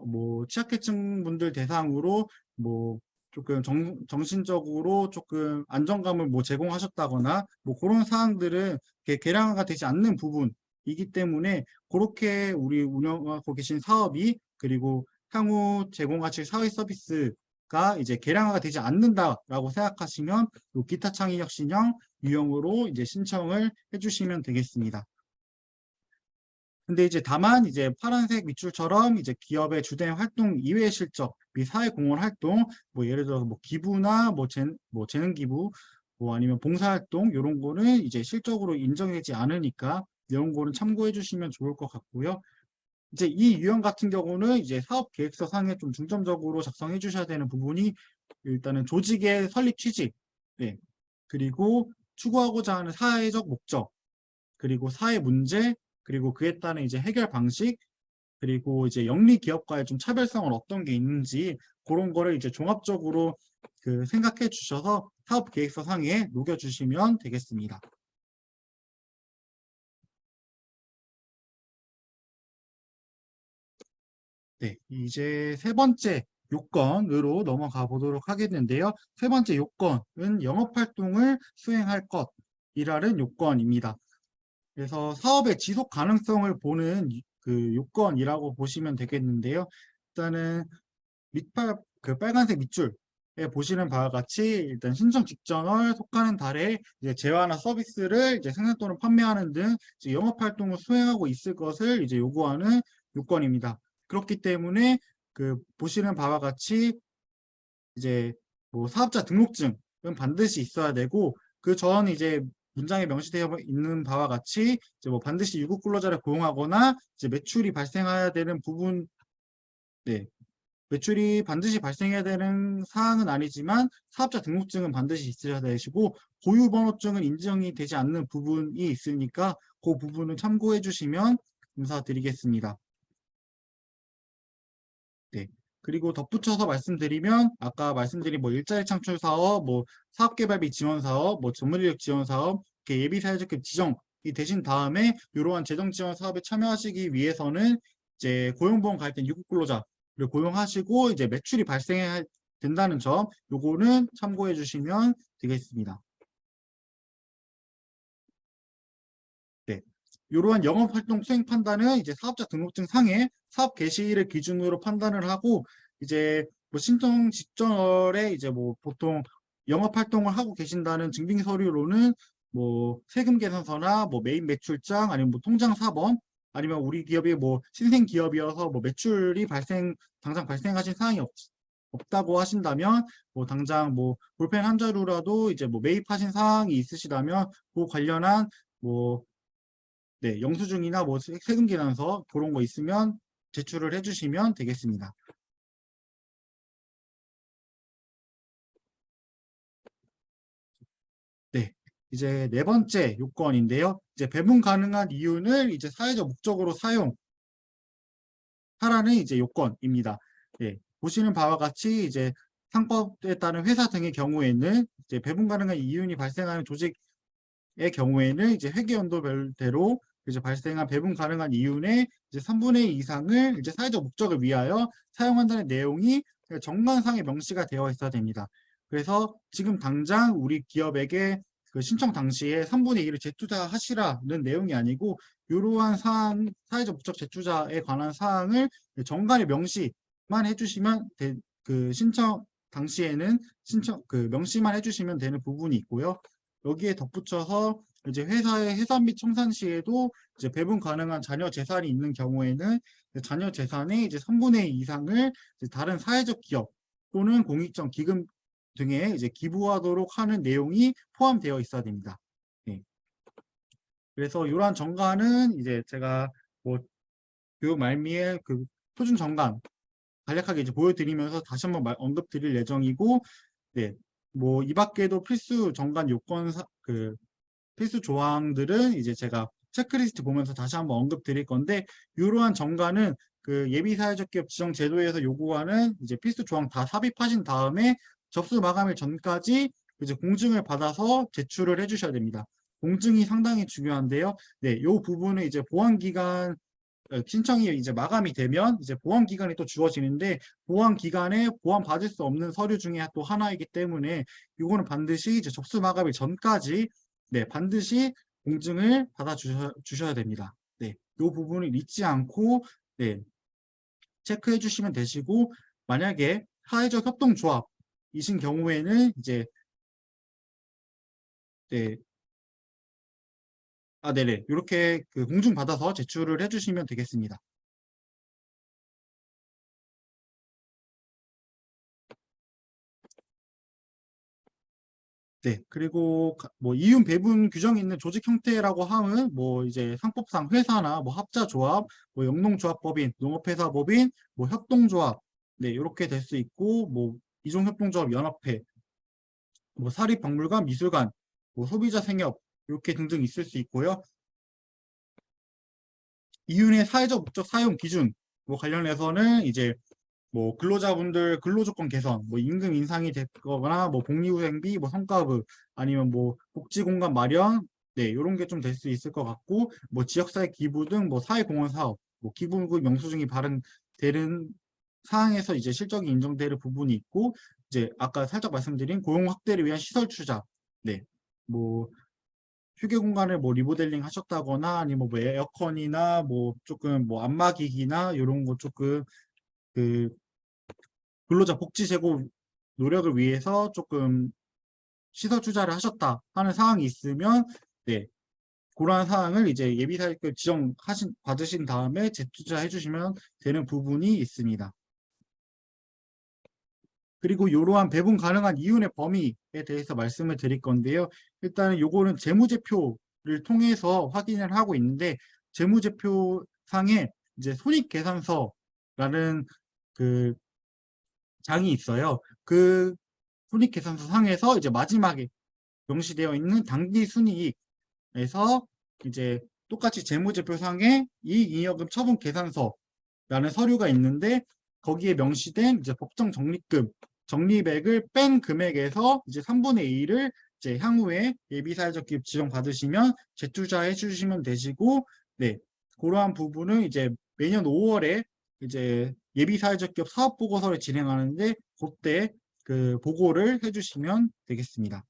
뭐 취약계층 분들 대상으로 뭐 조금 정신적으로 조금 안정감을 뭐 제공하셨다거나 뭐 그런 사항들은 계량화가 되지 않는 부분이기 때문에 그렇게 우리 운영하고 계신 사업이 그리고 향후 제공하실 사회 서비스가 이제 계량화가 되지 않는다라고 생각하시면 요 기타 창의력 신형 유형으로 이제 신청을 해주시면 되겠습니다. 근데 이제 다만 이제 파란색 밑줄처럼 이제 기업의 주된 활동 이외의 실적 및 사회공헌 활동 뭐 예를 들어서 뭐 기부나 뭐 재능 기부 뭐 아니면 봉사활동 이런 거는 이제 실적으로 인정되지 않으니까 이런 거는 참고해 주시면 좋을 것 같고요. 이제 이 유형 같은 경우는 이제 사업 계획서 상에 좀 중점적으로 작성해 주셔야 되는 부분이 일단은 조직의 설립 취지, 네. 그리고 추구하고자 하는 사회적 목적, 그리고 사회 문제, 그리고 그에 따른 이제 해결 방식, 그리고 이제 영리 기업과의 좀 차별성은 어떤 게 있는지 그런 거를 이제 종합적으로 그 생각해 주셔서 사업 계획서 상에 녹여 주시면 되겠습니다. 네, 이제 세 번째 요건으로 넘어가 보도록 하겠는데요. 세 번째 요건은 영업 활동을 수행할 것이라는 요건입니다. 그래서 사업의 지속 가능성을 보는 그 요건이라고 보시면 되겠는데요. 일단은 그 빨간색 밑줄에 보시는 바와 같이 일단 신청 직전을 속하는 달에 이제 재화나 서비스를 이제 생산 또는 판매하는 등 이제 영업 활동을 수행하고 있을 것을 이제 요구하는 요건입니다. 그렇기 때문에 그 보시는 바와 같이 이제 뭐 사업자 등록증은 반드시 있어야 되고 그 전 이제 문장에 명시되어 있는 바와 같이 이제 뭐 반드시 유급 근로자를 고용하거나 이제 매출이 발생해야 되는 부분, 네, 매출이 반드시 발생해야 되는 사항은 아니지만 사업자 등록증은 반드시 있어야 되시고 고유번호증은 인정이 되지 않는 부분이 있으니까 그 부분을 참고해 주시면 감사드리겠습니다. 네. 그리고 덧붙여서 말씀드리면 아까 말씀드린 뭐 일자리 창출 사업, 뭐 사업개발비 지원 사업, 뭐 전문인력 지원 사업, 이렇게 예비 사회적 지정이 되신 다음에 이러한 재정 지원 사업에 참여하시기 위해서는 이제 고용보험 가입된 유급 근로자를 고용하시고 이제 매출이 발생해야 된다는 점 요거는 참고해 주시면 되겠습니다. 네. 이러한 영업활동 수행 판단은 이제 사업자 등록증 상에 사업 개시일을 기준으로 판단을 하고 이제 뭐 신청 직전에 이제 뭐 보통 영업활동을 하고 계신다는 증빙 서류로는 뭐 세금 계산서나 뭐 메인 매출장 아니면 뭐 통장 사본 아니면 우리 기업이 뭐 신생 기업이어서 뭐 매출이 당장 발생하신 사항이 없다고 하신다면 뭐 당장 뭐 볼펜 한 자루라도 이제 뭐 매입하신 사항이 있으시다면 그 관련한 뭐 네, 영수증이나 뭐 세금 계산서 그런 거 있으면 제출을 해주시면 되겠습니다. 이제 네 번째 요건인데요. 이제 배분 가능한 이윤을 이제 사회적 목적으로 사용하라는 이제 요건입니다. 예, 보시는 바와 같이 이제 상법에 따른 회사 등의 경우에는 이제 배분 가능한 이윤이 발생하는 조직의 경우에는 이제 회계연도별대로 이제 발생한 배분 가능한 이윤의 이제 3분의 2 이상을 이제 사회적 목적을 위하여 사용한다는 내용이 정관상에 명시가 되어 있어야 됩니다. 그래서 지금 당장 우리 기업에게 그 신청 당시에 3분의 2를 재투자하시라는 내용이 아니고 이러한 사항, 사회적 목적 재투자에 관한 사항을 정관에 명시만 해주시면 그 신청 당시에는 명시만 해주시면 되는 부분이 있고요. 여기에 덧붙여서 이제 회사의 해산 및 청산 시에도 이제 배분 가능한 자녀 재산이 있는 경우에는 자녀 재산의 이제 3분의 2 이상을 이제 다른 사회적 기업 또는 공익적 기금 등에 이제 기부하도록 하는 내용이 포함되어 있어야 됩니다. 네. 그래서 이러한 정관은 이제 제가 뭐 교육 말미에 그 표준 정관 간략하게 이제 보여드리면서 다시 한번 언급드릴 예정이고, 네, 뭐 이 밖에도 필수 정관 요건 필수 조항들은 이제 제가 체크리스트 보면서 다시 한번 언급드릴 건데, 이러한 정관은 그 예비사회적 기업 지정 제도에서 요구하는 이제 필수 조항 다 삽입하신 다음에 접수 마감일 전까지 이제 공증을 받아서 제출을 해주셔야 됩니다. 공증이 상당히 중요한데요. 네, 요 부분은 이제 보안 기간 신청이 이제 마감이 되면 이제 보안 기간이 또 주어지는데 보안 기간에 보안 받을 수 없는 서류 중에 또 하나이기 때문에 이거는 반드시 이제 접수 마감일 전까지 네, 반드시 공증을 받아 주셔야 됩니다. 네, 이 부분을 잊지 않고 네, 체크해 주시면 되시고 만약에 사회적 협동조합이신 경우에는 이제 네, 네네, 이렇게 그 공증 받아서 제출을 해주시면 되겠습니다. 네, 그리고 뭐 이윤 배분 규정이 있는 조직 형태라고 하면 뭐 이제 상법상 회사나 뭐 합자조합, 뭐 영농조합법인, 농업회사법인, 뭐 협동조합, 네, 이렇게 될 수 있고 뭐 이종협동조합 연합회, 뭐 사립박물관, 미술관, 뭐 소비자 생협 이렇게 등등 있을 수 있고요. 이윤의 사회적 목적 사용 기준 뭐 관련해서는 이제 뭐 근로자분들 근로조건 개선, 뭐 임금 인상이 됐거나 뭐 복리후생비, 뭐 성과급 아니면 뭐 복지공간 마련, 네 이런 게 좀 될 수 있을 것 같고 뭐 지역사회 기부 등 뭐 사회공헌 사업, 뭐 기부금 영수증이 발행되는 사항에서 이제 실적이 인정되는 부분이 있고 이제 아까 살짝 말씀드린 고용 확대를 위한 시설 투자, 네, 뭐 휴게 공간을 뭐 리모델링 하셨다거나 아니면 뭐 에어컨이나 뭐 조금 뭐 안마기기나 이런 거 조금 그 근로자 복지 제고 노력을 위해서 조금 시설 투자를 하셨다 하는 사항이 있으면 네, 그러한 사항을 이제 예비사회급 받으신 다음에 재투자해 주시면 되는 부분이 있습니다. 그리고 이러한 배분 가능한 이윤의 범위에 대해서 말씀을 드릴 건데요. 일단은 요거는 재무제표를 통해서 확인을 하고 있는데 재무제표상에 이제 손익계산서라는 그 장이 있어요. 그 손익계산서 상에서 이제 마지막에 명시되어 있는 당기 순이익에서 이제 똑같이 재무제표상에 이익잉여금 처분 계산서라는 서류가 있는데 거기에 명시된 이제 법정 적립금 적립액을 뺀 금액에서 이제 3분의 2를 이제 향후에 예비사회적 기업 지정 받으시면 재투자해 주시면 되시고 네 그러한 부분은 이제 매년 5월에 이제 예비사회적 기업 사업 보고서를 진행하는데 그때 그 보고를 해주시면 되겠습니다.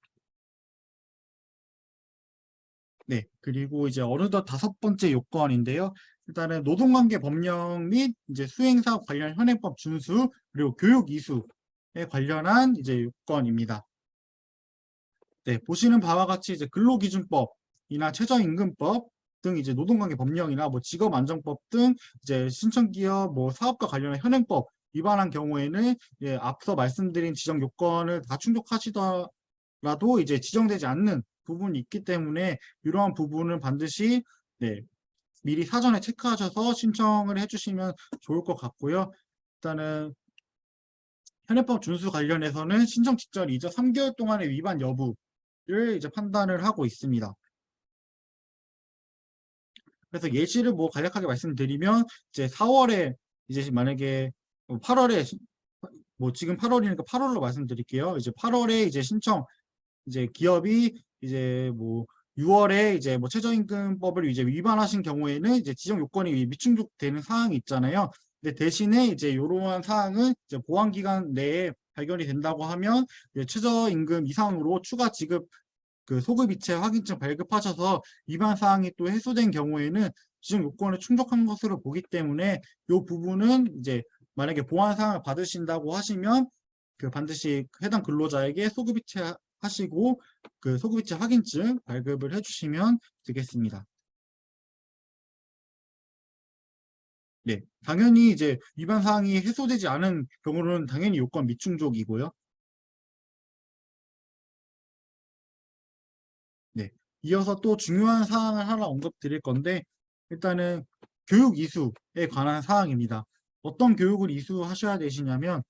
네, 그리고 이제 어느덧 다섯 번째 요건인데요. 일단은 노동관계 법령 및 이제 수행사업 관련 현행법 준수 그리고 교육 이수에 관련한 이제 요건입니다. 네, 보시는 바와 같이 이제 근로기준법이나 최저임금법 등 이제 노동관계 법령이나 뭐 직업안정법 등 이제 신청기업 뭐 사업과 관련한 현행법 위반한 경우에는 앞서 말씀드린 지정 요건을 다 충족하시더라도 이제 지정되지 않는 부분이 있기 때문에 이러한 부분은 반드시 네, 미리 사전에 체크하셔서 신청을 해주시면 좋을 것 같고요. 일단은 현행법 준수 관련해서는 신청 직전 이전 3개월 동안의 위반 여부 이제 판단을 하고 있습니다. 그래서 예시를 뭐 간략하게 말씀드리면 이제 4월에 이제 만약에 8월에 뭐 지금 8월이니까 8월로 말씀드릴게요. 이제 8월에 이제 신청 이제 기업이 이제 뭐 6월에 이제 뭐 최저임금법을 이제 위반하신 경우에는 이제 지정 요건이 미충족되는 사항이 있잖아요. 근데 대신에 이제 이러한 사항은 이제 보완 기간 내에 발견이 된다고 하면 이제 최저임금 이상으로 추가 지급 그 소급이체 확인증 발급하셔서 위반 사항이 또 해소된 경우에는 지정 요건을 충족한 것으로 보기 때문에 이 부분은 이제 만약에 보완 사항을 받으신다고 하시면 그 반드시 해당 근로자에게 소급이체 하시고 그 소급이체 확인증 발급을 해주시면 되겠습니다. 네, 당연히 이제 위반 사항이 해소되지 않은 경우는 당연히 요건 미충족이고요. 네. 이어서 또 중요한 사항을 하나 언급드릴 건데, 일단은 교육 이수에 관한 사항입니다. 어떤 교육을 이수하셔야 되시냐면,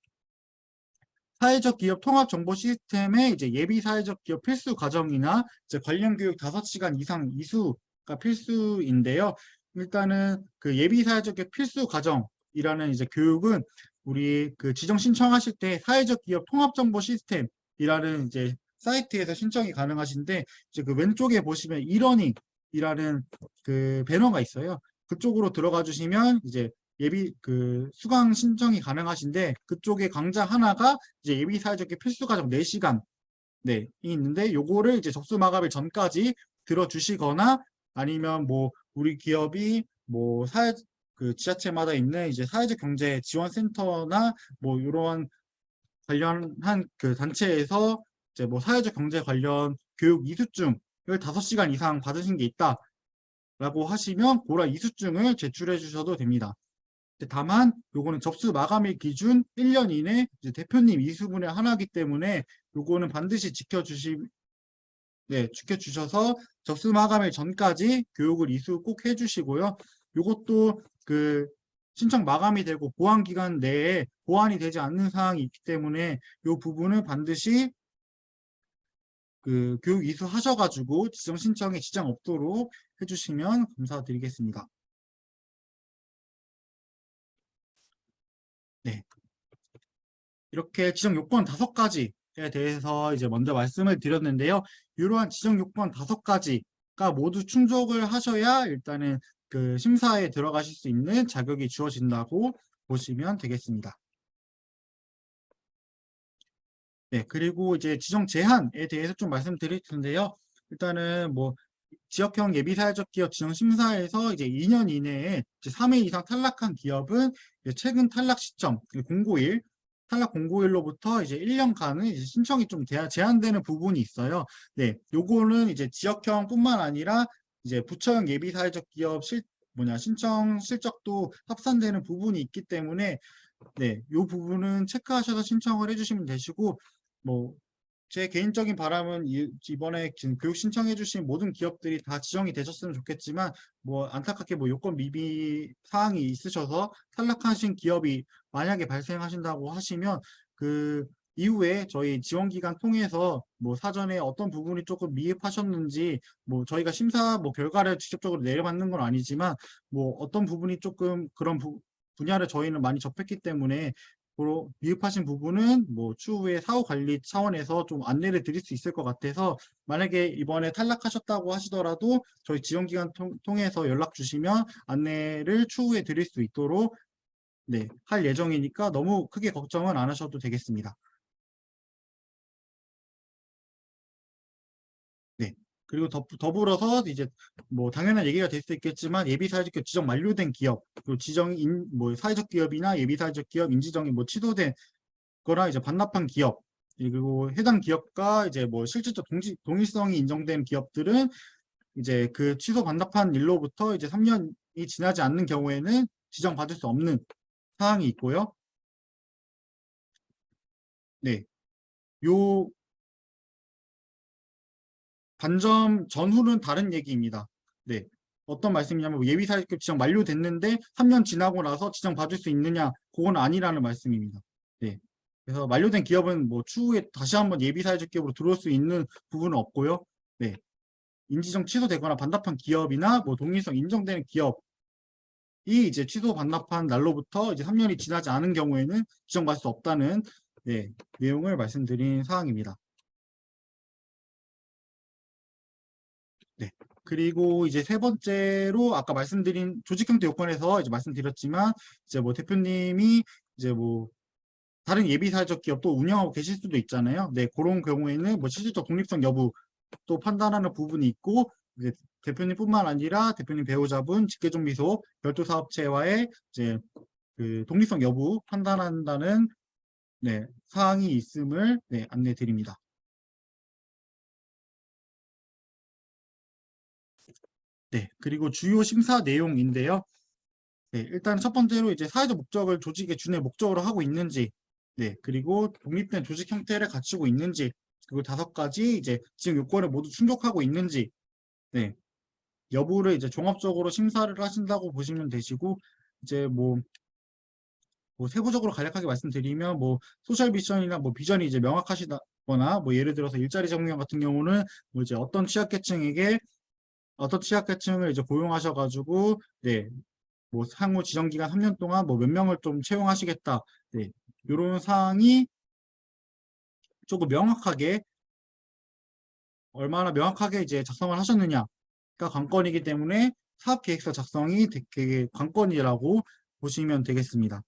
사회적 기업 통합 정보 시스템의 이제 예비 사회적 기업 필수 과정이나 이제 관련 교육 5시간 이상 이수가 필수인데요. 일단은 그 예비 사회적 기업 필수 과정이라는 이제 교육은 우리 그 지정 신청하실 때 사회적 기업 통합 정보 시스템이라는 이제 사이트에서 신청이 가능하신데 이제 그 왼쪽에 보시면 이러닝이라는 그 배너가 있어요. 그쪽으로 들어가 주시면 이제 예비 그 수강 신청이 가능하신데 그쪽에 강좌 하나가 이제 예비 사회적 필수 과정 4시간 네, 이 있는데 요거를 이제 접수 마감일 전까지 들어주시거나 아니면 뭐 우리 기업이 뭐 사회 그 지자체마다 있는 이제 사회적 경제 지원 센터나 뭐 이러한 관련한 그 단체에서 이제 뭐 사회적 경제 관련 교육 이수증을 5시간 이상 받으신 게 있다라고 하시면 고라 이수증을 제출해 주셔도 됩니다. 다만 요거는 접수 마감일 기준 1년 이내 이제 대표님 이수분의 하나이기 때문에 요거는 반드시 지켜주셔서 접수 마감일 전까지 교육을 이수 꼭 해주시고요. 요것도 그 신청 마감이 되고 보완 기간 내에 보완이 되지 않는 사항이 있기 때문에 요 부분은 반드시 그 교육 이수하셔가지고 지정 신청에 지장 없도록 해주시면 감사드리겠습니다. 네. 이렇게 지정 요건 5가지에 대해서 이제 먼저 말씀을 드렸는데요. 이러한 지정 요건 5가지가 모두 충족을 하셔야 일단은 그 심사에 들어가실 수 있는 자격이 주어진다고 보시면 되겠습니다. 네, 그리고 이제 지정 제한에 대해서 좀 말씀드릴 텐데요. 일단은 뭐 지역형 예비사회적 기업 지정 심사에서 이제 2년 이내에 이제 3회 이상 탈락한 기업은 이제 최근 탈락 시점 공고일 탈락 공고일로부터 이제 1년간은 이제 신청이 좀 제한되는 부분이 있어요. 네, 요거는 이제 지역형뿐만 아니라 이제 부처형 예비사회적 기업 신청 실적도 합산되는 부분이 있기 때문에 네, 요 부분은 체크하셔서 신청을 해주시면 되시고 뭐 제 개인적인 바람은 이번에 지금 교육 신청해 주신 모든 기업들이 다 지정이 되셨으면 좋겠지만 뭐 안타깝게 뭐 요건 미비 사항이 있으셔서 탈락하신 기업이 만약에 발생하신다고 하시면 그 이후에 저희 지원 기간 통해서 뭐 사전에 어떤 부분이 조금 미흡하셨는지 뭐 저희가 심사 뭐 결과를 직접적으로 내려받는 건 아니지만 뭐 어떤 부분이 조금 그런 분야를 저희는 많이 접했기 때문에 미흡하신 부분은 뭐 추후에 사후 관리 차원에서 좀 안내를 드릴 수 있을 것 같아서 만약에 이번에 탈락하셨다고 하시더라도 저희 지원기관 통해서 연락 주시면 안내를 추후에 드릴 수 있도록 네, 할 예정이니까 너무 크게 걱정은 안 하셔도 되겠습니다. 네. 그리고 더불어서 이제 뭐 당연한 얘기가 될 수 있겠지만 예비사회적 기업 지정 만료된 기업, 그리고 뭐 사회적 기업이나 예비사회적 기업 인지정이 뭐 취소된 거랑 이제 반납한 기업 그리고 해당 기업과 이제 뭐 실질적 동일성이 인정된 기업들은 이제 그 취소 반납한 일로부터 이제 3년이 지나지 않는 경우에는 지정받을 수 없는 사항이 있고요. 네. 요 반점 전후는 다른 얘기입니다. 네. 어떤 말씀이냐면 예비사회급 지정 만료됐는데 3년 지나고 나서 지정받을 수 있느냐 그건 아니라는 말씀입니다. 네. 그래서 만료된 기업은 뭐 추후에 다시 한번 예비사회적 기업으로 들어올 수 있는 부분은 없고요. 네. 인지정 취소되거나 반납한 기업이나 뭐 동일성 인정되는 기업이 이제 취소 반납한 날로부터 이제 3년이 지나지 않은 경우에는 지정받을 수 없다는 네, 내용을 말씀드린 사항입니다. 네. 그리고 이제 세 번째로 아까 말씀드린 조직 형태 요건에서 이제 말씀드렸지만 이제 뭐 대표님이 이제 뭐 다른 예비사회적 기업도 운영하고 계실 수도 있잖아요. 네, 그런 경우에는 뭐 실질적 독립성 여부 또 판단하는 부분이 있고 이제 대표님뿐만 아니라 대표님 배우자분, 직계종비소, 별도 사업체와의 이제 그 독립성 여부 판단한다는 네, 사항이 있음을 네, 안내 드립니다. 네, 그리고 주요 심사 내용인데요. 네, 일단 첫 번째로 이제 사회적 목적을 조직의 준의 목적으로 하고 있는지, 네, 그리고 독립된 조직 형태를 갖추고 있는지, 그리고 다섯 가지 이제 지금 요건을 모두 충족하고 있는지, 네, 여부를 이제 종합적으로 심사를 하신다고 보시면 되시고, 이제 뭐 세부적으로 간략하게 말씀드리면 뭐 소셜 미션이나 뭐 비전이 이제 명확하시다거나 뭐 예를 들어서 일자리 정리형 같은 경우는 뭐 이제 어떤 취약계층을 이제 고용하셔가지고 네, 뭐 향후 지정 기간 3년 동안 뭐 몇 명을 좀 채용하시겠다. 네. 이런 사항이 조금 명확하게 얼마나 명확하게 이제 작성을 하셨느냐가 관건이기 때문에 사업 계획서 작성이 되게 관건이라고 보시면 되겠습니다.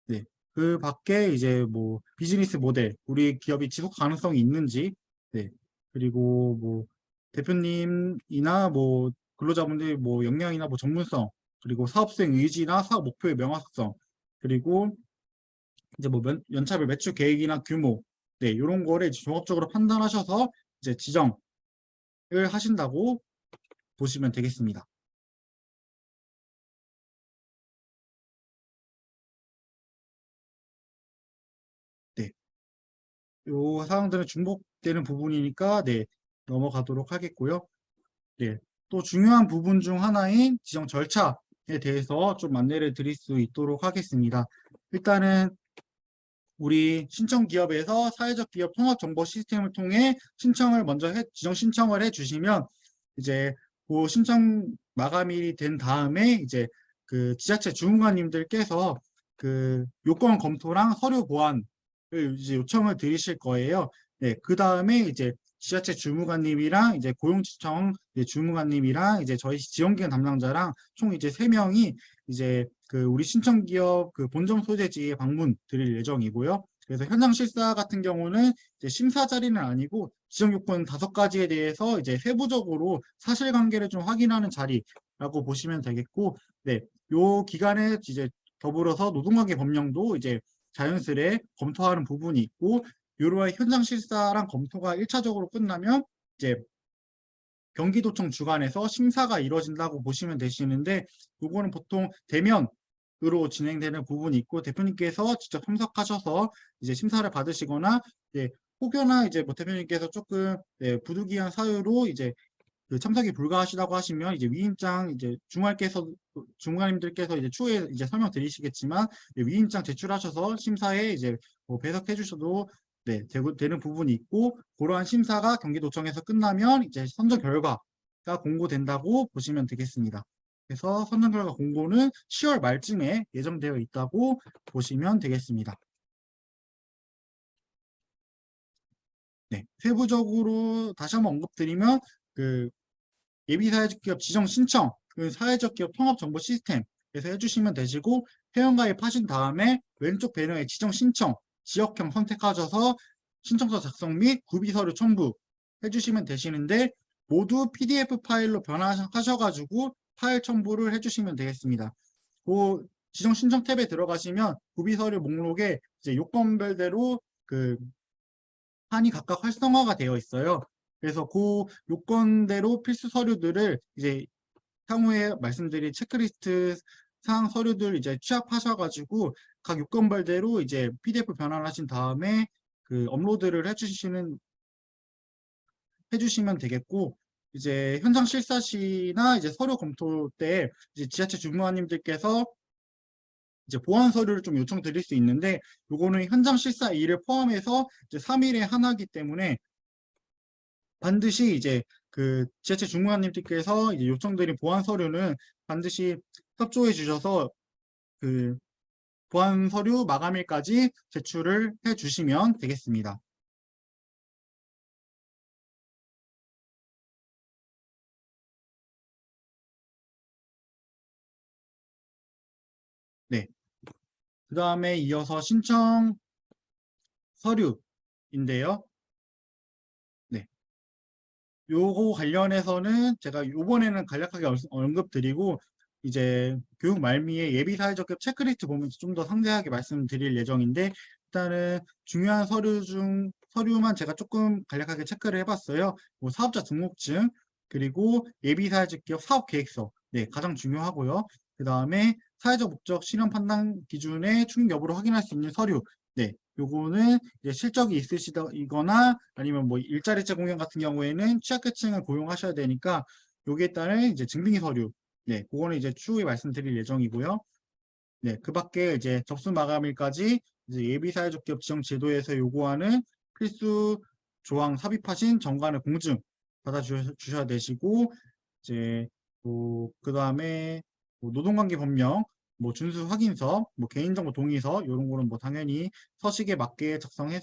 네. 그 밖에 이제 뭐 비즈니스 모델, 우리 기업이 지속 가능성이 있는지, 네. 그리고 뭐 대표님이나 뭐 근로자분들 뭐 역량이나 뭐 전문성, 그리고 사업 수행 의지나 사업 목표의 명확성, 그리고 이제 뭐 연차별 매출 계획이나 규모, 네, 이런 거를 이제 종합적으로 판단하셔서 이제 지정을 하신다고 보시면 되겠습니다. 네, 요 사항들은 중복되는 부분이니까 네, 넘어가도록 하겠고요. 네, 또 중요한 부분 중 하나인 지정 절차에 대해서 좀 안내를 드릴 수 있도록 하겠습니다. 일단은 우리 신청 기업에서 사회적 기업 통합 정보 시스템을 통해 신청을 먼저 지정 신청을 해 주시면 이제 그 신청 마감일이 된 다음에 이제 그 지자체 주무관님들께서 그 요건 검토랑 서류 보완을 이제 요청을 드리실 거예요. 네, 그 다음에 이제 지자체 주무관님이랑 이제 고용지청 주무관님이랑 이제 저희 지원기관 담당자랑 총 이제 3명이 이제 그 우리 신청기업 그 본점 소재지에 방문 드릴 예정이고요. 그래서 현장 실사 같은 경우는 이제 심사 자리는 아니고 지정 요건 5가지에 대해서 이제 세부적으로 사실관계를 좀 확인하는 자리라고 보시면 되겠고, 네, 요 기간에 이제 더불어서 노동관계 법령도 이제 자연스레 검토하는 부분이 있고, 요로의 현장 실사랑 검토가 1차적으로 끝나면 이제 경기도청 주관에서 심사가 이루어진다고 보시면 되시는데 요거는 보통 대면으로 진행되는 부분이 있고 대표님께서 직접 참석하셔서 이제 심사를 받으시거나 이제 혹여나 이제 뭐 대표님께서 조금 부득이한 사유로 이제 그 참석이 불가하시다고 하시면 이제 위임장 이제 중관님들께서 이제 추후에 이제 설명드리시겠지만 위임장 제출하셔서 심사에 이제 뭐 배석해 주셔도 네, 되는 부분이 있고 그러한 심사가 경기도청에서 끝나면 이제 선정 결과가 공고된다고 보시면 되겠습니다. 그래서 선정 결과 공고는 10월 말쯤에 예정되어 있다고 보시면 되겠습니다. 네, 세부적으로 다시 한번 언급드리면 그 예비사회적 기업 지정 신청, 그 사회적 기업 통합 정보 시스템에서 해주시면 되시고 회원가입하신 다음에 왼쪽 배너에 지정 신청, 지역형 선택하셔서 신청서 작성 및 구비 서류 첨부 해주시면 되시는데 모두 PDF 파일로 변화하셔가지고 파일 첨부를 해주시면 되겠습니다. 그 지정 신청 탭에 들어가시면 구비 서류 목록에 이제 요건별대로 그 판이 각각 활성화가 되어 있어요. 그래서 그 요건대로 필수 서류들을 이제 향후에 말씀드린 체크리스트 사항 서류들 이제 취합하셔가지고 각 요건별대로 이제 PDF 변환하신 다음에 그 업로드를 해주시면 되겠고 이제 현장 실사 시나 이제 서류 검토 때 이제 지자체 주무관님들께서 이제 보완 서류를 좀 요청드릴 수 있는데 요거는 현장 실사 일을 포함해서 이제 3일에 하나이기 때문에 반드시 이제 그 지자체 중무관님들께서 이제 요청드린 보완 서류는 반드시 협조해 주셔서 그 보완 서류 마감일까지 제출을 해 주시면 되겠습니다. 네. 그 다음에 이어서 신청 서류인데요. 네. 요거 관련해서는 제가 요번에는 간략하게 언급드리고 이제 교육 말미에 예비 사회적 급 체크리스트 보면서 좀 더 상세하게 말씀드릴 예정인데 일단은 중요한 서류만 제가 조금 간략하게 체크를 해봤어요. 뭐 사업자 등록증 그리고 예비 사회적 기업 사업 계획서 네 가장 중요하고요. 그 다음에 사회적 목적 실현 판단 기준의 충족 여부를 확인할 수 있는 서류 네 요거는 이제 실적이 있으시거나 아니면 뭐 일자리 제공형 같은 경우에는 취약계층을 고용하셔야 되니까 여기에 따른 이제 증빙 서류 네 그거는 이제 추후에 말씀드릴 예정이고요. 네, 그 밖에 이제 접수 마감일까지 이제 예비사회적 기업 지정 제도에서 요구하는 필수 조항 삽입하신 정관의 공증 받아주셔야 되시고 이제 그 다음에 노동관계 법령 준수 확인서 개인정보 동의서 이런 거는 당연히 서식에 맞게 작성해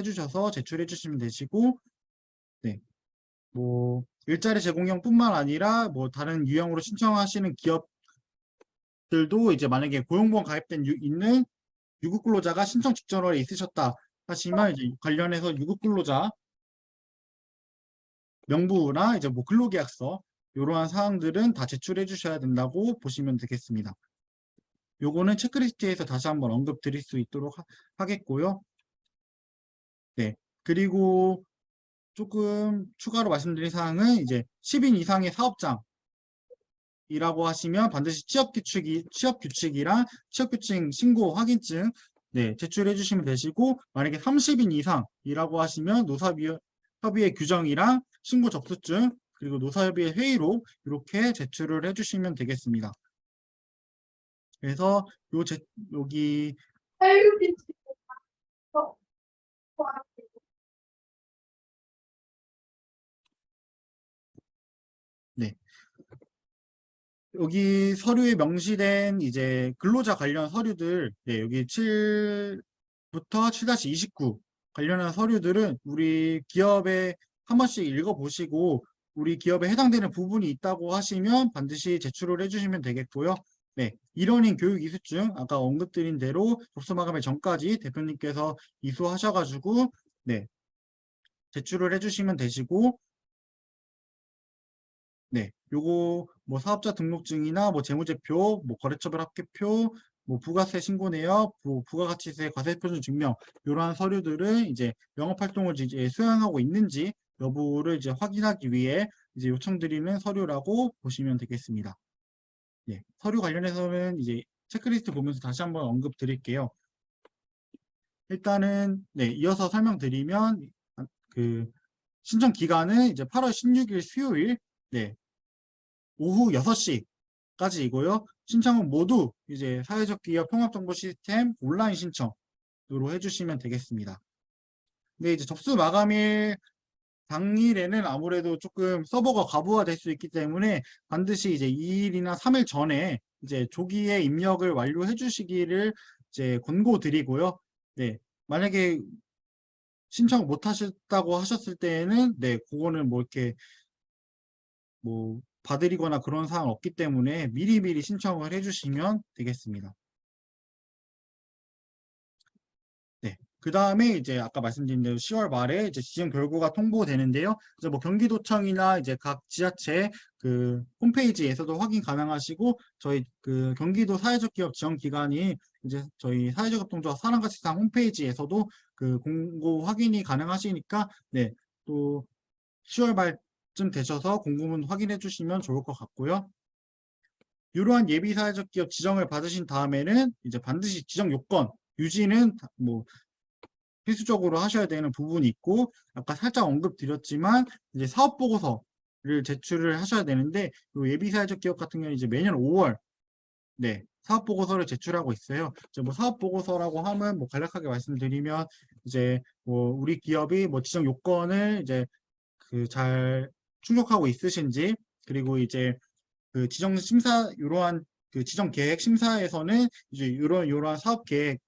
주셔서 제출해 주시면 되시고 네, 일자리 제공형뿐만 아니라 다른 유형으로 신청하시는 기업 들도 이제 만약에 고용보험 가입된 있는 유급 근로자가 신청 직전월에 있으셨다 하시면 이제 관련해서 유급 근로자 명부나 이제 근로계약서 이러한 사항들은 다 제출해 주셔야 된다고 보시면 되겠습니다. 요거는 체크리스트에서 다시 한번 언급 드릴 수 있도록 하겠고요. 네. 그리고 조금 추가로 말씀드린 사항은 이제 10인 이상의 사업장 이라고 하시면 반드시 취업규칙이랑 취업규칙 신고 확인증 네, 제출해 주시면 되시고 만약에 30인 이상이라고 하시면 노사협의회 규정이랑 신고 접수증 그리고 노사협의회 회의록 이렇게 제출을 해 주시면 되겠습니다. 그래서 여기 네. 여기 서류에 명시된 이제 근로자 관련 서류들 네, 여기 7부터 7-29 관련한 서류들은 우리 기업에 한 번씩 읽어보시고 우리 기업에 해당되는 부분이 있다고 하시면 반드시 제출을 해주시면 되겠고요. 네, 일원인 교육 이수증 아까 언급드린 대로 접수 마감일 전까지 대표님께서 이수하셔가지고 네, 제출을 해주시면 되시고 네, 요거 사업자 등록증이나 재무제표, 거래처별 합계표, 부가세 신고 내역, 부가가치세 과세표준 증명 이러한 서류들은 이제 영업활동을 이제 수행하고 있는지 여부를 이제 확인하기 위해 이제 요청드리는 서류라고 보시면 되겠습니다. 네, 서류 관련해서는 이제 체크리스트 보면서 다시 한번 언급 드릴게요. 일단은 네, 이어서 설명드리면 그 신청 기간은 이제 8월 16일 수요일 네, 오후 6시까지이고요. 신청은 모두 이제 사회적 기업 통합정보 시스템 온라인 신청으로 해주시면 되겠습니다. 근데 이제 접수 마감일 당일에는 아무래도 조금 서버가 과부하될 수 있기 때문에 반드시 이제 2일이나 3일 전에 이제 조기에 입력을 완료해 주시기를 이제 권고드리고요. 네. 만약에 신청 못 하셨다고 하셨을 때에는 네, 그거는 이렇게 봐드리거나 그런 사항 없기 때문에 미리미리 신청을 해주시면 되겠습니다. 네. 그 다음에 이제 아까 말씀드린 대로 10월 말에 이제 지정 결과가 통보되는데요. 이제 경기도청이나 이제 각 지자체 그 홈페이지에서도 확인 가능하시고 저희 그 경기도 사회적 기업 지원 기관이 이제 저희 사회적 협동조합 사랑가치상 홈페이지에서도 그 공고 확인이 가능하시니까 네. 또 10월 말쯤 되셔서 공고문 확인해 주시면 좋을 것 같고요. 이러한 예비 사회적 기업 지정을 받으신 다음에는 이제 반드시 지정 요건 유지는 필수적으로 하셔야 되는 부분이 있고 아까 살짝 언급드렸지만 이제 사업 보고서를 제출을 하셔야 되는데 이 예비 사회적 기업 같은 경우는 이제 매년 5월 네, 사업 보고서를 제출하고 있어요. 이제 뭐 사업 보고서라고 하면 뭐 간략하게 말씀드리면 이제 뭐 우리 기업이 뭐 지정 요건을 이제 그 잘 충족하고 있으신지, 그리고 이제 그 지정 심사 이러한 그 지정 계획 심사에서는 이제 이러한 사업 계획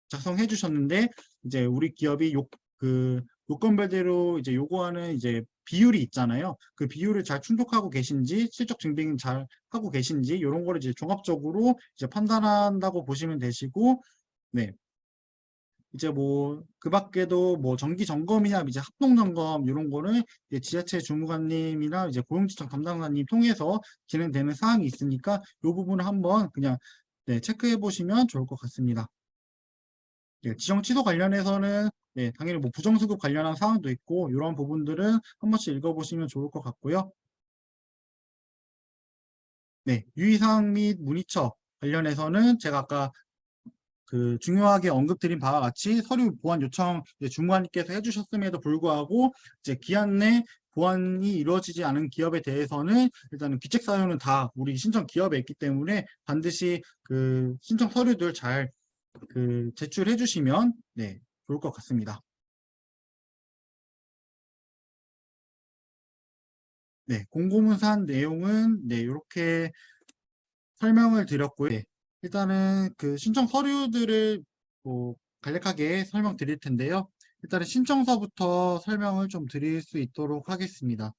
작성해 주셨는데 이제 우리 기업이 그 요건별대로 이제 요구하는 이제 비율이 있잖아요. 그 비율을 잘 충족하고 계신지, 실적 증빙 잘 하고 계신지 이런 거를 이제 종합적으로 이제 판단한다고 보시면 되시고, 네. 이제 뭐 그 밖에도 뭐 정기 점검이나 이제 합동 점검 이런 거는 이제 지자체 주무관님이나 이제 고용지청 담당관님 통해서 진행되는 사항이 있으니까 이 부분을 한번 그냥 네, 체크해 보시면 좋을 것 같습니다. 네, 지정 취소 관련해서는 네, 당연히 뭐 부정수급 관련한 사항도 있고 이런 부분들은 한 번씩 읽어보시면 좋을 것 같고요. 네, 유의사항 및 문의처 관련해서는 제가 아까 그 중요하게 언급드린 바와 같이 서류 보완 요청 이제 주무관님께서 해주셨음에도 불구하고 이제 기한 내 보완이 이루어지지 않은 기업에 대해서는 일단은 귀책 사유는 다 우리 신청 기업에 있기 때문에 반드시 그 신청 서류들 잘 그 제출해 주시면 네, 좋을 것 같습니다. 네, 공고문산 내용은 네, 이렇게 설명을 드렸고요. 네, 일단은 그 신청 서류들을 뭐 간략하게 설명드릴 텐데요. 일단은 신청서부터 설명을 좀 드릴 수 있도록 하겠습니다.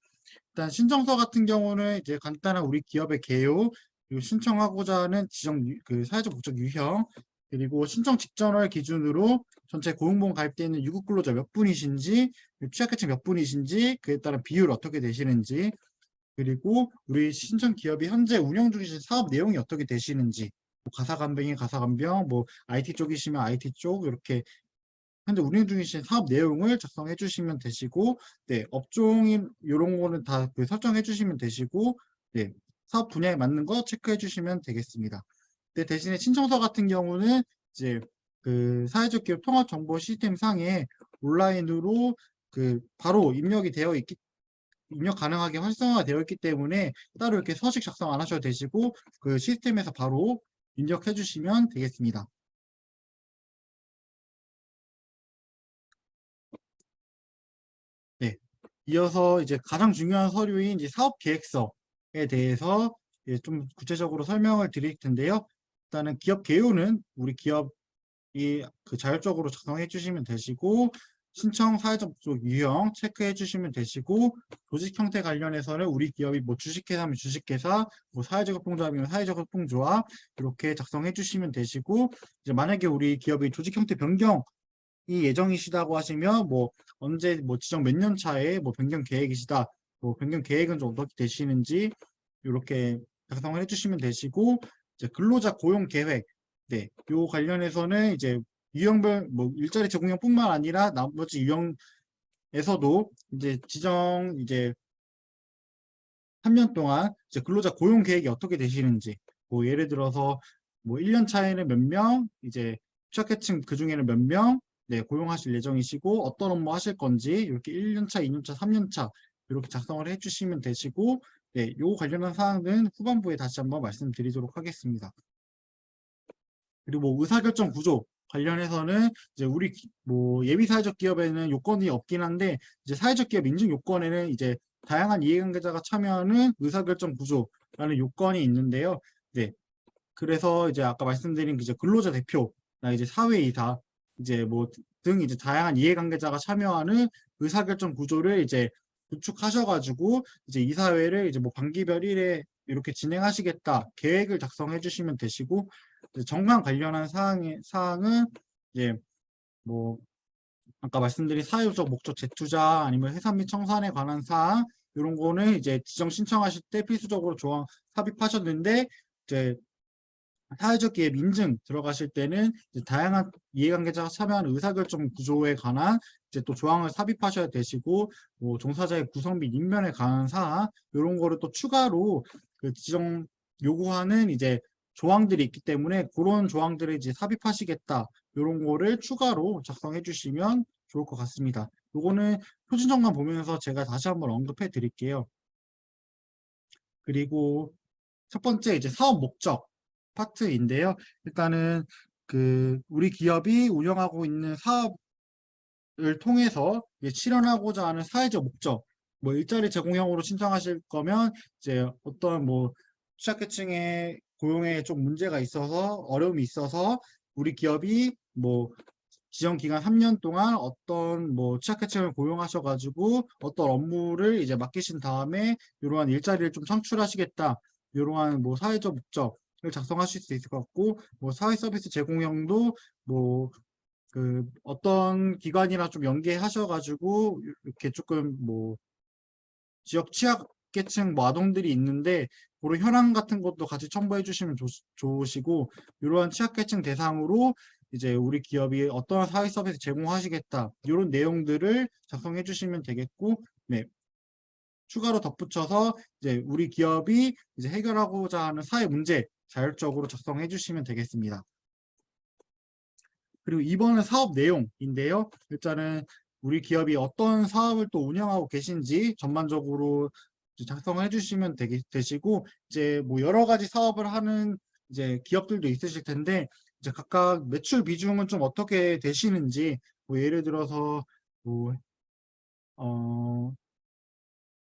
일단 신청서 같은 경우는 이제 간단한 우리 기업의 개요, 그리고 신청하고자 하는 그 사회적 목적 유형, 그리고 신청 직전월 기준으로 전체 고용보험 가입되어 있는 유급 근로자 몇 분이신지, 취약계층 몇 분이신지, 그에 따른 비율 어떻게 되시는지, 그리고 우리 신청 기업이 현재 운영 중이신 사업 내용이 어떻게 되시는지, 뭐 가사간병이 가사간병, 뭐 IT 쪽이시면 IT 쪽 이렇게 현재 운영 중이신 사업 내용을 작성해 주시면 되시고, 네, 업종인 이런 거는 다 그 설정해 주시면 되시고, 네, 사업 분야에 맞는 거 체크해 주시면 되겠습니다. 네, 대신에 신청서 같은 경우는 이제 그 사회적 기업 통합 정보 시스템 상에 온라인으로 그 바로 입력 가능하게 활성화가 되어 있기 때문에 따로 이렇게 서식 작성 안 하셔도 되시고 그 시스템에서 바로 입력해 주시면 되겠습니다. 네. 이어서 이제 가장 중요한 서류인 이제 사업 계획서에 대해서 이제 좀 구체적으로 설명을 드릴 텐데요. 일단은 기업 개요는 우리 기업이 그 자율적으로 작성해 주시면 되시고, 신청 사회적 목적 유형 체크해 주시면 되시고, 조직 형태 관련해서는 우리 기업이 뭐 주식회사면 주식회사, 뭐 사회적 협동조합이면 사회적 협동조합 이렇게 작성해 주시면 되시고, 이제 만약에 우리 기업이 조직 형태 변경 이 예정이시다고 하시면 뭐 언제 뭐 지정 몇 년 차에 뭐 변경 계획이시다, 뭐 변경 계획은 좀 어떻게 되시는지 이렇게 작성을 해주시면 되시고, 이제 근로자 고용 계획, 네, 요 관련해서는 이제 유형별 뭐 일자리 제공형뿐만 아니라 나머지 유형에서도 이제 지정 이제 3년 동안 이제 근로자 고용 계획이 어떻게 되시는지, 뭐 예를 들어서 뭐 1년 차에는 몇 명, 이제 취약계층 그 중에는 몇 명, 네, 고용하실 예정이시고 어떤 업무 하실 건지 이렇게 1년 차, 2년 차, 3년 차 이렇게 작성을 해주시면 되시고, 네, 요 관련한 사항은 후반부에 다시 한번 말씀드리도록 하겠습니다. 그리고 뭐 의사결정 구조 관련해서는 이제 우리 뭐 예비 사회적 기업에는 요건이 없긴 한데 이제 사회적 기업 인증 요건에는 이제 다양한 이해관계자가 참여하는 의사결정 구조라는 요건이 있는데요. 네. 그래서 이제 아까 말씀드린 이제 근로자 대표나 이제 사회이사 이제 뭐 등 이제 다양한 이해관계자가 참여하는 의사결정 구조를 이제 구축하셔가지고 이제 이사회를 이제 뭐 반기별 1회 이렇게 진행하시겠다 계획을 작성해 주시면 되시고, 정관 관련한 사항은 이제 뭐 아까 말씀드린 사회적 목적 재투자 아니면 해산 및 청산에 관한 사항 이런 거는 이제 지정 신청하실 때 필수적으로 조항 삽입하셨는데, 이제 사회적 기업 인증 들어가실 때는 이제 다양한 이해관계자가 참여하는 의사결정 구조에 관한 이제 또 조항을 삽입하셔야 되시고, 뭐 종사자의 구성 및 임면에 관한 사항 이런 거를 또 추가로 그 지정 요구하는 이제 조항들이 있기 때문에 그런 조항들을 이제 삽입하시겠다 이런 거를 추가로 작성해 주시면 좋을 것 같습니다. 요거는 표준정만 보면서 제가 다시 한번 언급해 드릴게요. 그리고 첫 번째 이제 사업 목적. 파트인데요. 일단은 우리 기업이 운영하고 있는 사업을 통해서 실현하고자 하는 사회적 목적, 뭐 일자리 제공형으로 신청하실 거면 이제 어떤 뭐 취약계층의 고용에 좀 문제가 있어서 어려움이 있어서 우리 기업이 뭐 지정 기간 3년 동안 어떤 뭐 취약계층을 고용하셔가지고 어떤 업무를 이제 맡기신 다음에 이러한 일자리를 좀 창출하시겠다. 이러한 뭐 사회적 목적을 작성하실 수 있을 것 같고 뭐 사회 서비스 제공형도 뭐 어떤 기관이랑 좀 연계하셔가지고 이렇게 조금 뭐 지역 취약계층 뭐 아동들이 있는데 그런 현황 같은 것도 같이 첨부해 주시면 좋으시고 이러한 취약계층 대상으로 이제 우리 기업이 어떠한 사회 서비스 제공하시겠다 이런 내용들을 작성해 주시면 되겠고 네 추가로 덧붙여서 이제 우리 기업이 이제 해결하고자 하는 사회 문제 자율적으로 작성해 주시면 되겠습니다. 그리고 이번은 사업 내용인데요. 일단은 우리 기업이 어떤 사업을 또 운영하고 계신지 전반적으로 작성해 주시면 되시고 이제 뭐 여러 가지 사업을 하는 이제 기업들도 있으실 텐데 이제 각각 매출 비중은 좀 어떻게 되시는지 뭐 예를 들어서 뭐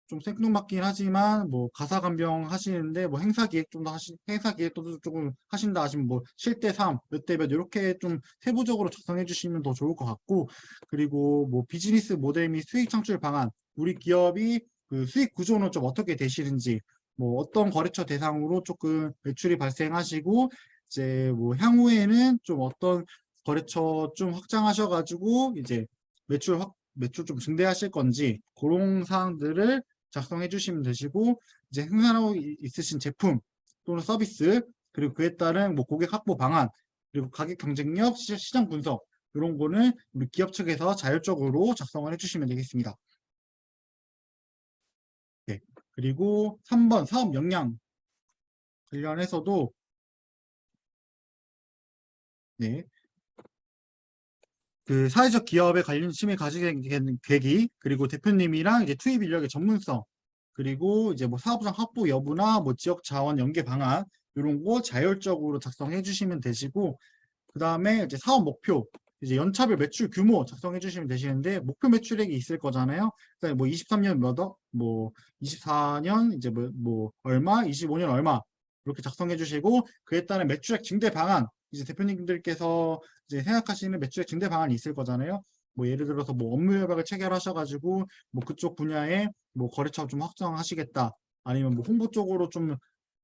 좀 생뚱맞긴 하지만 뭐 가사 감병 하시는데 뭐 행사 기획 좀 더 행사 기획도 조금 하신다 하시면 뭐 7대 3, 몇 대 몇 이렇게 좀 세부적으로 작성해 주시면 더 좋을 것 같고 그리고 뭐 비즈니스 모델 및 수익 창출 방안 우리 기업이 수익 구조는 좀 어떻게 되시는지 뭐 어떤 거래처 대상으로 조금 매출이 발생하시고 이제 뭐 향후에는 좀 어떤 거래처 좀 확장하셔가지고 이제 매출 좀 증대하실 건지 그런 사항들을 작성해 주시면 되시고 이제 생산하고 있으신 제품 또는 서비스 그리고 그에 따른 뭐 고객 확보 방안 그리고 가격 경쟁력, 시장 분석 이런 거는 우리 기업 측에서 자율적으로 작성을 해주시면 되겠습니다. 네. 그리고 3번 사업 역량 관련해서도 네. 사회적 기업에 관심을 가지게 된 계기 그리고 대표님이랑 이제 투입 인력의 전문성 그리고 이제 뭐 사업장 확보 여부나 뭐 지역 자원 연계 방안 이런 거 자율적으로 작성해 주시면 되시고 그 다음에 이제 사업 목표 이제 연차별 매출 규모 작성해 주시면 되시는데 목표 매출액이 있을 거잖아요. 그러니까 뭐 23년 몇 억, 뭐 24년 이제 뭐 얼마, 25년 얼마 이렇게 작성해 주시고 그에 따른 매출액 증대 방안 이제 대표님들께서 이제 생각하시는 매출액 증대 방안이 있을 거잖아요. 뭐 예를 들어서 뭐 업무 협약을 체결하셔가지고 뭐 그쪽 분야에 뭐 거래처 좀 확장하시겠다. 아니면 뭐 홍보 쪽으로 좀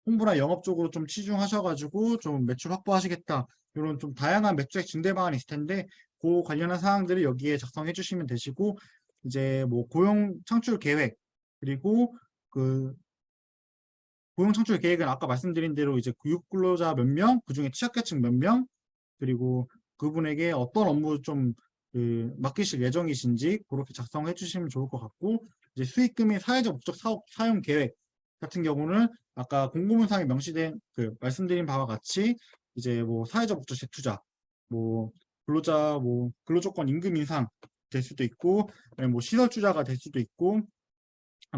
홍보나 영업 쪽으로 좀 치중하셔가지고 좀 매출 확보하시겠다. 이런 좀 다양한 매출액 증대 방안이 있을 텐데 그 관련한 사항들을 여기에 작성해 주시면 되시고 이제 뭐 고용 창출 계획 그리고 그 고용 창출 계획은 아까 말씀드린 대로 이제 교육 근로자 몇 명, 그중에 취약계층 몇 명, 그리고 그분에게 어떤 업무 좀 맡기실 예정이신지 그렇게 작성해 주시면 좋을 것 같고 이제 수익금의 사회적 목적 사업 사용 계획 같은 경우는 아까 공고문상에 명시된 말씀드린 바와 같이 이제 뭐 사회적 목적 재투자, 뭐 근로자 뭐 근로조건 임금 인상 될 수도 있고 뭐 시설 투자가 될 수도 있고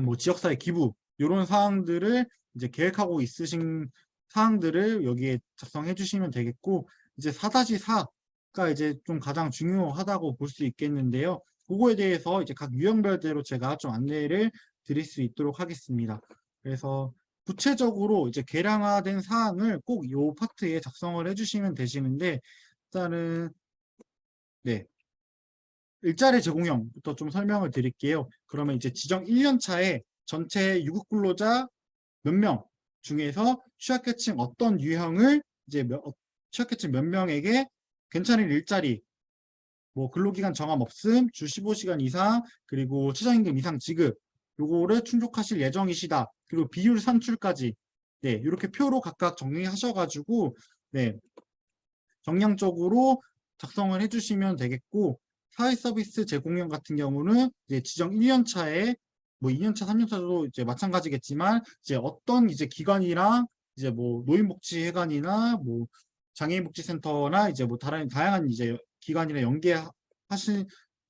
뭐 지역사회 기부 이런 사항들을 이제 계획하고 있으신 사항들을 여기에 작성해 주시면 되겠고 이제 4-4가 이제 좀 가장 중요하다고 볼 수 있겠는데요. 그거에 대해서 이제 각 유형별대로 제가 좀 안내를 드릴 수 있도록 하겠습니다. 그래서 구체적으로 이제 계량화된 사항을 꼭 이 파트에 작성을 해주시면 되시는데 일단은 네 일자리 제공형부터 좀 설명을 드릴게요. 그러면 이제 지정 1년 차에 전체 유급 근로자 몇 명 중에서 취약계층 어떤 유형을 이제 취약계층 몇 명에게 괜찮은 일자리, 뭐 근로기간 정함 없음, 주 15시간 이상, 그리고 최저임금 이상 지급, 요거를 충족하실 예정이시다. 그리고 비율 산출까지 네 이렇게 표로 각각 정리하셔가지고 네 정량적으로 작성을 해주시면 되겠고 사회 서비스 제공형 같은 경우는 이제 지정 1년 차에 뭐 2년 차, 3년 차도 이제 마찬가지겠지만 이제 어떤 이제 기관이랑 이제 뭐 노인복지회관이나 뭐 장애인복지센터나 이제 뭐 다양한 이제 기관이랑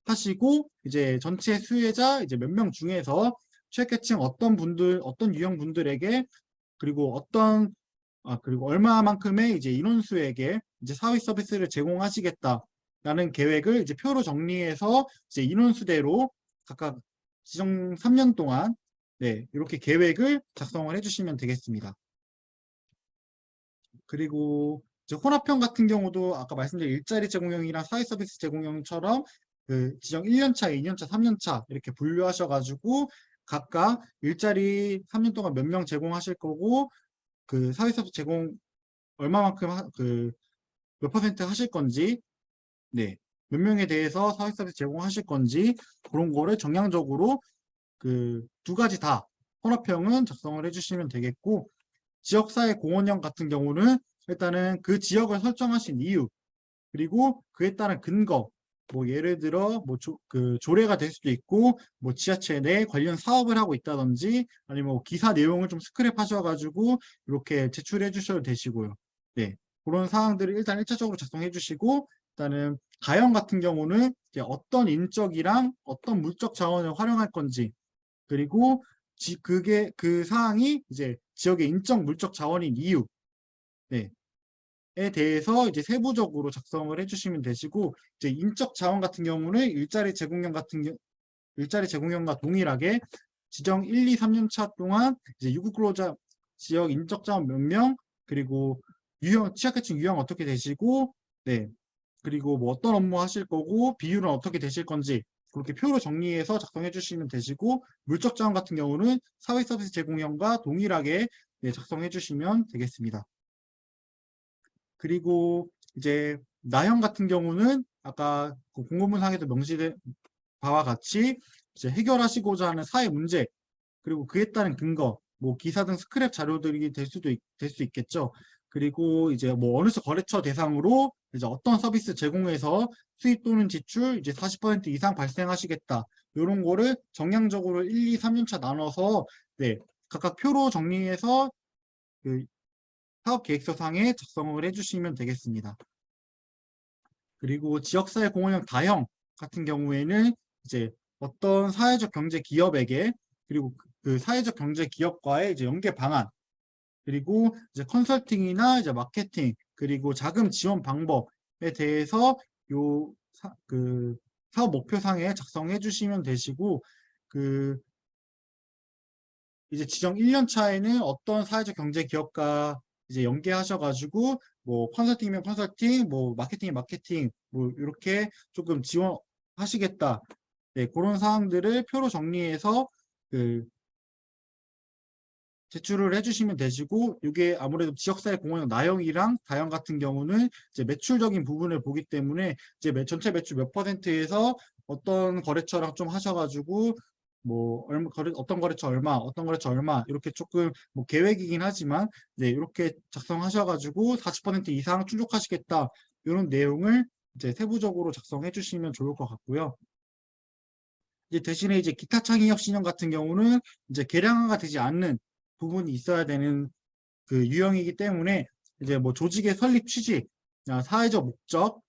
하시고 이제 전체 수혜자 이제 몇 명 중에서 취약계층 어떤 분들 어떤 유형 분들에게 그리고 어떤 그리고 얼마만큼의 이제 인원수에게 이제 사회 서비스를 제공하시겠다라는 계획을 이제 표로 정리해서 이제 인원수대로 각각 지정 3년 동안 네, 이렇게 계획을 작성을 해주시면 되겠습니다. 그리고 이제 혼합형 같은 경우도 아까 말씀드린 일자리 제공형이랑 사회 서비스 제공형처럼 그 지정 1년차, 2년차, 3년차 이렇게 분류하셔가지고 각각 일자리 3년 동안 몇 명 제공하실 거고 그 사회 서비스 제공 얼마만큼 몇 퍼센트 하실 건지, 네, 몇 명에 대해서 사회 서비스 제공하실 건지 그런 거를 정량적으로 그 두 가지 다 혼합형은 작성을 해주시면 되겠고, 지역사회 공헌형 같은 경우는 일단은 그 지역을 설정하신 이유 그리고 그에 따른 근거, 뭐 예를 들어 뭐 조례가 될 수도 있고 뭐 지하철 내 관련 사업을 하고 있다든지 아니면 뭐 기사 내용을 좀 스크랩 하셔가지고 이렇게 제출해 주셔도 되시고요. 네, 그런 사항들을 일단 1차적으로 작성해 주시고, 일단은 가형 같은 경우는 이제 어떤 인적이랑 어떤 물적 자원을 활용할 건지, 그리고 그게 그 사항이 이제 지역의 인적 물적 자원인 이유, 네, 에 대해서 이제 세부적으로 작성을 해주시면 되시고, 이제 인적 자원 같은 경우는 일자리 제공형과 동일하게 지정 1, 2, 3년 차 동안 이제 유급 근로자 지역 인적 자원 몇 명, 그리고 취약계층 유형 어떻게 되시고, 네, 그리고 뭐 어떤 업무 하실 거고 비율은 어떻게 되실 건지 그렇게 표로 정리해서 작성해 주시면 되시고, 물적 자원 같은 경우는 사회 서비스 제공형과 동일하게 네, 작성해 주시면 되겠습니다. 그리고 이제 나형 같은 경우는 아까 그 공고문상에도 명시된 바와 같이 이제 해결하시고자 하는 사회 문제 그리고 그에 따른 근거, 뭐 기사 등 스크랩 자료들이 될 수 있겠죠. 그리고 이제 뭐 어느 거래처 대상으로 이제 어떤 서비스 제공에서 수입 또는 지출 이제 40% 이상 발생하시겠다. 이런 거를 정량적으로 1, 2, 3년 차 나눠서 네, 각각 표로 정리해서 그 사업 계획서상에 작성을 해주시면 되겠습니다. 그리고 지역사회 공헌형 다형 같은 경우에는 이제 어떤 사회적 경제 기업에게 그리고 그 사회적 경제 기업과의 이제 연계 방안, 그리고 이제 컨설팅이나 이제 마케팅, 그리고 자금 지원 방법에 대해서 그 사업 목표상에 작성해 주시면 되시고, 그 이제 지정 1년 차에는 어떤 사회적 경제 기업과 이제 연계하셔가지고 뭐 컨설팅이면 컨설팅, 뭐 마케팅이면 마케팅, 뭐 이렇게 조금 지원하시겠다. 네, 그런 사항들을 표로 정리해서 그 제출을 해주시면 되시고, 이게 아무래도 지역사회 공헌형 나형이랑 다형 같은 경우는 이제 매출적인 부분을 보기 때문에 이제 전체 매출 몇 퍼센트에서 어떤 거래처랑 좀 하셔가지고 뭐 어떤 거래처 얼마, 어떤 거래처 얼마 이렇게 조금 뭐 계획이긴 하지만 네, 이렇게 작성하셔가지고 40% 이상 충족하시겠다 이런 내용을 이제 세부적으로 작성해 주시면 좋을 것 같고요. 이제 대신에 이제 기타 창의력 신형 같은 경우는 이제 계량화가 되지 않는 부분이 있어야 되는 그 유형이기 때문에 이제 뭐 조직의 설립 취지, 사회적 목적,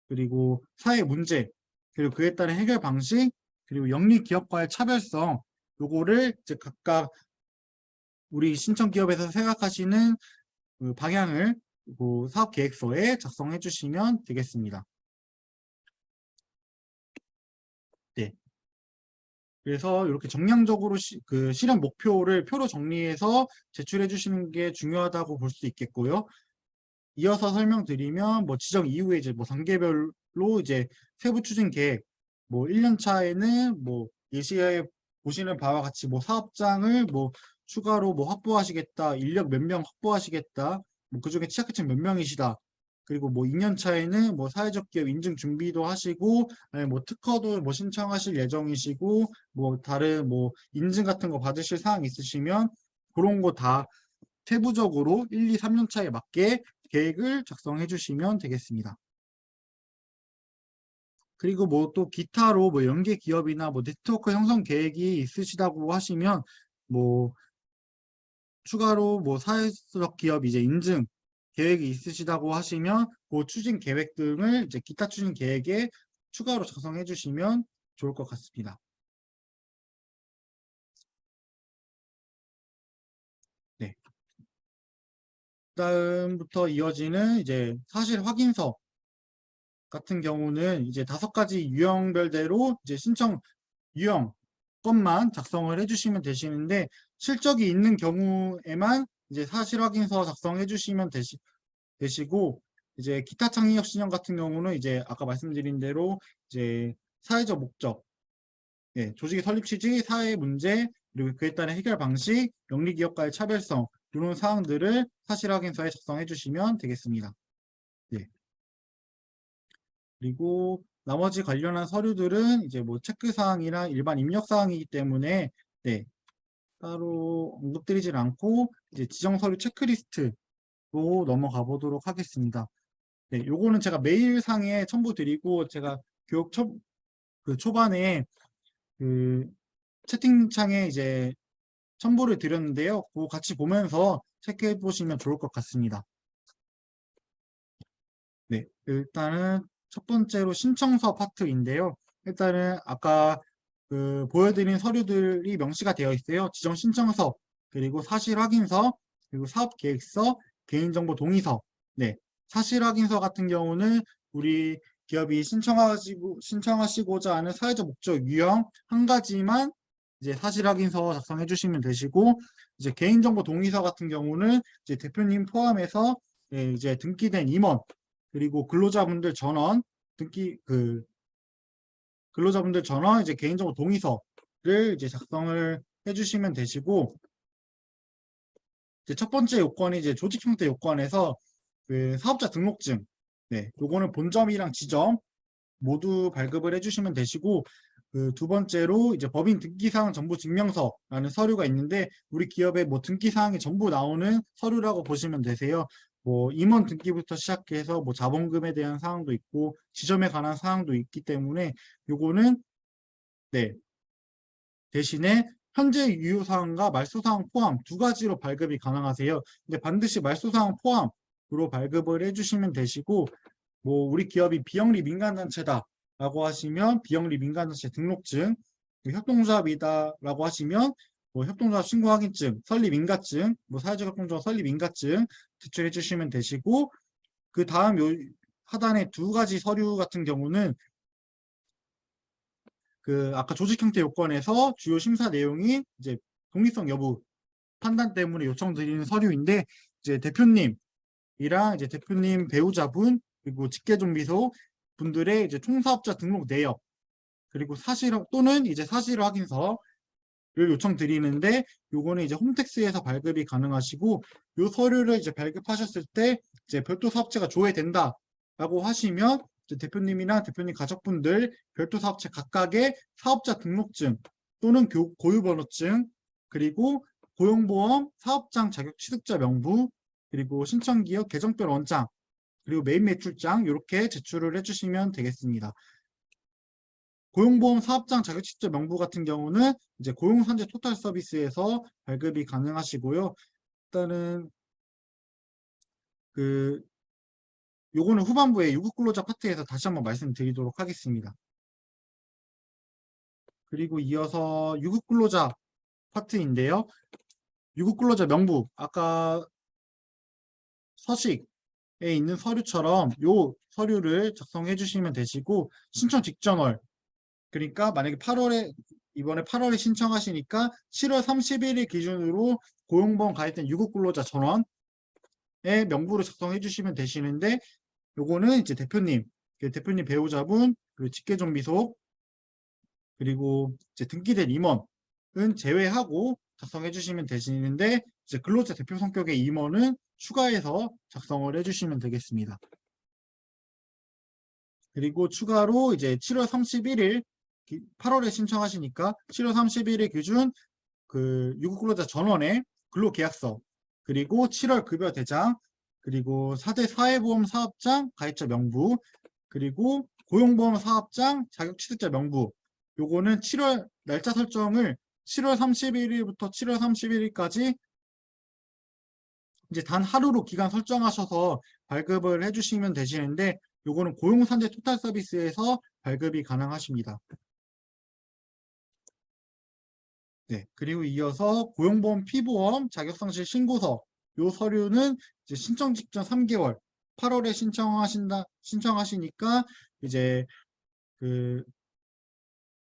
그리고 사회 문제, 그리고 그에 따른 해결 방식, 그리고 영리 기업과의 차별성, 요거를 이제 각각 우리 신청 기업에서 생각하시는 그 방향을 그 사업 계획서에 작성해 주시면 되겠습니다. 네. 그래서 이렇게 정량적으로 그 실현 목표를 표로 정리해서 제출해 주시는 게 중요하다고 볼 수 있겠고요. 이어서 설명드리면 뭐 지정 이후에 이제 뭐 단계별로 이제 세부 추진 계획, 뭐 1년 차에는 뭐 예시에 보시는 바와 같이 뭐 사업장을 뭐 추가로 뭐 확보하시겠다, 인력 몇 명 확보하시겠다, 뭐 그중에 취약계층 몇 명이시다. 그리고 뭐 2년 차에는 뭐 사회적 기업 인증 준비도 하시고, 아니 뭐 특허도 뭐 신청하실 예정이시고, 뭐 다른 뭐 인증 같은 거 받으실 사항 있으시면 그런 거 다 세부적으로 1, 2, 3년 차에 맞게 계획을 작성해 주시면 되겠습니다. 그리고 뭐 또 기타로 뭐 연계 기업이나 뭐 네트워크 형성 계획이 있으시다고 하시면 뭐 추가로 뭐 사회적 기업 이제 인증 계획이 있으시다고 하시면 그 추진 계획 등을 이제 기타 추진 계획에 추가로 작성해 주시면 좋을 것 같습니다. 네. 그다음부터 이어지는 이제 사실 확인서 같은 경우는 이제 5가지 유형별대로 이제 신청 유형 것만 작성을 해주시면 되시는데, 실적이 있는 경우에만 이제 사실 확인서 작성해 주시면 되시고, 이제 기타 창의력 신청 같은 경우는 이제 아까 말씀드린 대로 이제 사회적 목적, 예, 조직의 설립 취지, 사회 문제, 그리고 그에 따른 해결 방식, 영리 기업과의 차별성, 이런 사항들을 사실 확인서에 작성해 주시면 되겠습니다. 예. 그리고 나머지 관련한 서류들은 이제 뭐 체크사항이나 일반 입력사항이기 때문에, 네, 따로 언급드리질 않고 이제 지정 서류 체크리스트로 넘어가 보도록 하겠습니다. 네, 요거는 제가 메일상에 첨부드리고, 제가 교육 그 초반에 그 채팅창에 이제 첨부를 드렸는데요. 그거 같이 보면서 체크해 보시면 좋을 것 같습니다. 네, 일단은 첫 번째로 신청서 파트인데요. 일단은 아까 그 보여드린 서류들이 명시가 되어 있어요. 지정 신청서, 그리고 사실 확인서, 그리고 사업 계획서, 개인정보 동의서. 네, 사실 확인서 같은 경우는 우리 기업이 신청하시고자 하는 사회적 목적 유형 한 가지만 이제 사실 확인서 작성해 주시면 되시고, 이제 개인정보 동의서 같은 경우는 이제 대표님 포함해서, 예, 이제 등기된 임원, 그리고 근로자분들 전원, 근로자분들 전원 이제 개인정보 동의서를 이제 작성을 해주시면 되시고, 이제 첫 번째 요건이 이제 조직 형태 요건에서 그 사업자 등록증, 네, 요거는 본점이랑 지점 모두 발급을 해주시면 되시고, 그 두 번째로 이제 법인 등기사항 정보 증명서라는 서류가 있는데, 우리 기업의 뭐 등기사항이 전부 나오는 서류라고 보시면 되세요. 뭐 임원 등기부터 시작해서 뭐 자본금에 대한 사항도 있고 지점에 관한 사항도 있기 때문에, 요거는 네, 대신에 현재 유효사항과 말소사항 포함 두 가지로 발급이 가능하세요. 근데 반드시 말소사항 포함으로 발급을 해주시면 되시고, 뭐 우리 기업이 비영리 민간단체다라고 하시면 비영리 민간단체 등록증, 협동조합이다라고 하시면 뭐 협동조합 신고 확인증, 설립 인가증, 뭐 사회적 협동조합 설립 인가증 제출해 주시면 되시고, 그 다음 요 하단의 두 가지 서류 같은 경우는 그 아까 조직 형태 요건에서 주요 심사 내용이 이제 독립성 여부 판단 때문에 요청드리는 서류인데, 이제 대표님이랑 이제 대표님 배우자분, 그리고 직계존비소 분들의 이제 총사업자 등록 내역, 그리고 사실 또는 이제 사실 확인서를 요청드리는데, 요거는 이제 홈택스에서 발급이 가능하시고, 요 서류를 이제 발급하셨을 때 이제 별도 사업체가 조회된다라고 하시면 이제 대표님이나 대표님 가족분들 별도 사업체 각각의 사업자 등록증 또는 고유번호증, 그리고 고용보험 사업장 자격 취득자 명부, 그리고 신청기업 계정별 원장, 그리고 매입 매출장 이렇게 제출을 해주시면 되겠습니다. 고용보험 사업장 자격 취득자 명부 같은 경우는 이제 고용산재 토탈 서비스에서 발급이 가능하시고요. 일단은 그 요거는 후반부에 유급근로자 파트에서 다시 한번 말씀드리도록 하겠습니다. 그리고 이어서 유급근로자 파트인데요. 유급근로자 명부, 아까 서식에 있는 서류처럼 요 서류를 작성해 주시면 되시고, 신청 직전월, 그러니까 만약에 이번에 8월에 신청하시니까 7월 31일 기준으로 고용보험 가입된 유급근로자 전원의 명부를 작성해 주시면 되시는데, 요거는 이제 대표님, 그 대표님 배우자분, 그리고 직계존비속, 그리고 이제 등기된 임원은 제외하고 작성해 주시면 되시는데, 이제 근로자 대표 성격의 임원은 추가해서 작성을 해주시면 되겠습니다. 그리고 추가로 이제 7월 31일 8월에 신청하시니까 7월 31일 기준 그 유급근로자 전원의 근로계약서, 그리고 7월 급여 대장, 그리고 4대 사회보험 사업장 가입자 명부, 그리고 고용보험 사업장 자격 취득자 명부, 요거는 7월 날짜 설정을 7월 31일부터 7월 31일까지 이제 단 하루로 기간 설정하셔서 발급을 해주시면 되시는데, 요거는 고용산재 토탈 서비스에서 발급이 가능하십니다. 네, 그리고 이어서 고용보험 피보험 자격상실 신고서, 요 서류는 이제 신청 직전 3개월, 8월에 신청하시니까 이제 그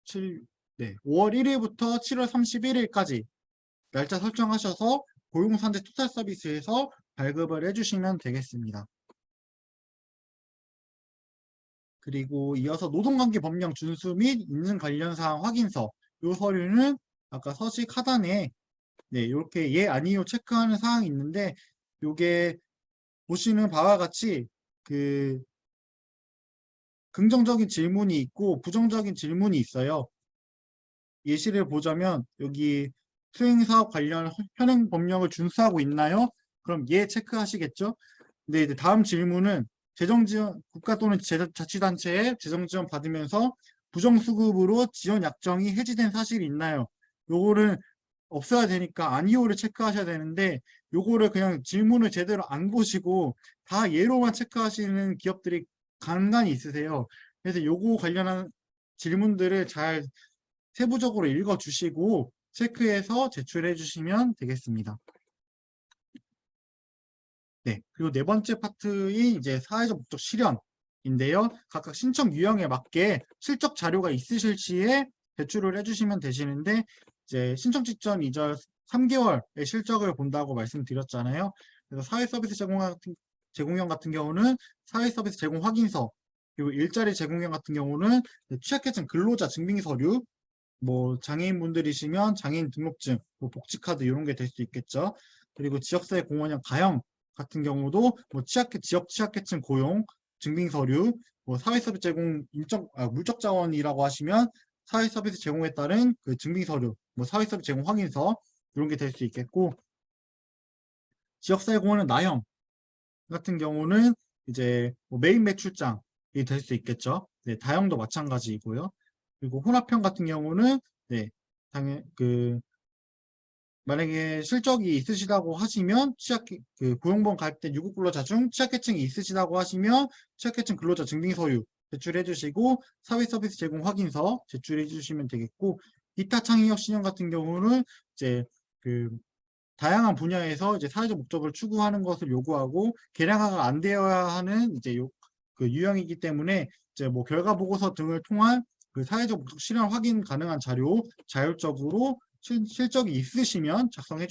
5월 1일부터 7월 31일까지 날짜 설정하셔서 고용산재 토탈 서비스에서 발급을 해주시면 되겠습니다. 그리고 이어서 노동관계 법령 준수 및 인증 관련 사항 확인서, 이 서류는 아까 서식 하단에 이렇게 예 아니요 체크하는 사항이 있는데, 요게 보시는 바와 같이 그 긍정적인 질문이 있고 부정적인 질문이 있어요. 예시를 보자면 여기 수행사업 관련 현행 법령을 준수하고 있나요? 그럼 예 체크하시겠죠? 근데 이제 다음 질문은 재정지원 국가 또는 자치단체에 재정지원 받으면서 부정수급으로 지원 약정이 해지된 사실이 있나요? 요거를 없어야 되니까 아니오를 체크하셔야 되는데, 요거를 그냥 질문을 제대로 안 보시고 다 예로만 체크하시는 기업들이 간간히 있으세요. 그래서 요거 관련한 질문들을 잘 세부적으로 읽어주시고 체크해서 제출해 주시면 되겠습니다. 네, 그리고 네 번째 파트인 이제 사회적 목적 실현인데요. 각각 신청 유형에 맞게 실적 자료가 있으실 시에 제출을 해주시면 되시는데, 이제 신청 직전 이전 3개월의 실적을 본다고 말씀드렸잖아요. 그래서 사회 서비스 제공형 같은 경우는 사회 서비스 제공 확인서, 그리고 일자리 제공형 같은 경우는 취약계층 근로자 증빙 서류, 뭐 장애인분들이시면 장애인 등록증, 뭐 복지카드 이런 게 될 수 있겠죠. 그리고 지역사회 공헌형 가형 같은 경우도 뭐 지역 취약계층 고용 증빙 서류, 뭐 사회서비스 제공 물적 자원이라고 하시면 사회서비스 제공에 따른 그 증빙 서류, 뭐 사회서비스 제공 확인서 이런 게 될 수 있겠고, 지역사회 공헌은 나형 같은 경우는 이제 뭐 메인 매출장이 될 수 있겠죠. 네, 다형도 마찬가지이고요. 그리고 혼합형 같은 경우는 당연 만약에 실적이 있으시다고 하시면 고용보험 가입된 유급 근로자 중 취약계층이 있으시다고 하시면 취약계층 근로자 증빙서류 제출해 주시고 사회 서비스 제공 확인서 제출해 주시면 되겠고, 기타 창의력 신형 같은 경우는 이제 그 다양한 분야에서 이제 사회적 목적을 추구하는 것을 요구하고 개량화가 안 되어야 하는 이제 그 유형이기 때문에 이제 뭐 결과 보고서 등을 통한 그 사회적 목적 실현 확인 가능한 자료 자율적으로 실적이 있으시면 작성해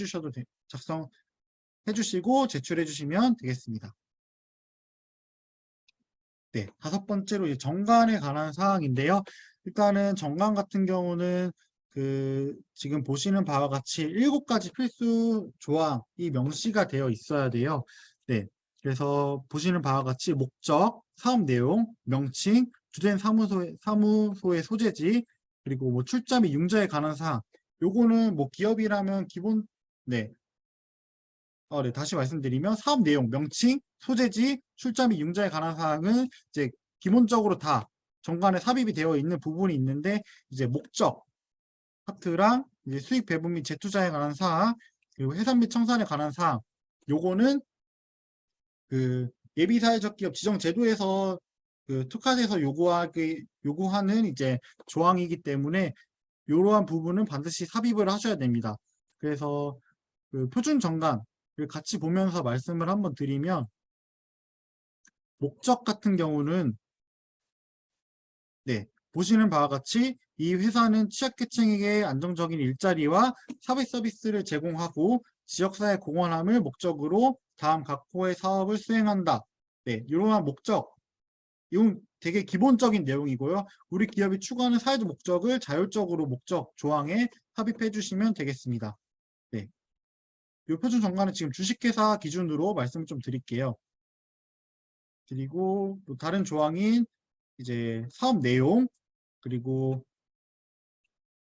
주시고 제출해 주시면 되겠습니다. 네, 다섯 번째로 이제 정관에 관한 사항인데요. 일단은 정관 같은 경우는 지금 보시는 바와 같이 7가지 필수 조항이 명시가 되어 있어야 돼요. 네, 그래서 보시는 바와 같이 목적, 사업 내용, 명칭, 주된 사무소의 소재지, 그리고 뭐 출자 및 융자에 관한 사항. 요거는 뭐 기업이라면 기본, 네, 다시 말씀드리면 사업 내용, 명칭, 소재지, 출자 및 융자에 관한 사항은 이제 기본적으로 다 정관에 삽입이 되어 있는 부분이 있는데, 이제 목적 파트랑 이제 수익 배분 및 재투자에 관한 사항, 그리고 해산 및 청산에 관한 사항, 요거는 그 예비사회적 기업 지정 제도에서 특화돼서 요구하는 이제 조항이기 때문에 이러한 부분은 반드시 삽입을 하셔야 됩니다. 그래서 그 표준 정관을 같이 보면서 말씀을 한번 드리면, 목적 같은 경우는 보시는 바와 같이 이 회사는 취약계층에게 안정적인 일자리와 사회 서비스를 제공하고 지역사회 공헌함을 목적으로 다음 각 호의 사업을 수행한다. 이러한 목적, 이건 되게 기본적인 내용이고요. 우리 기업이 추구하는 사회적 목적을 자율적으로 목적 조항에 삽입해 주시면 되겠습니다. 이 표준 정관은 지금 주식회사 기준으로 말씀을 좀 드릴게요. 그리고 또 다른 조항인 이제 사업 내용, 그리고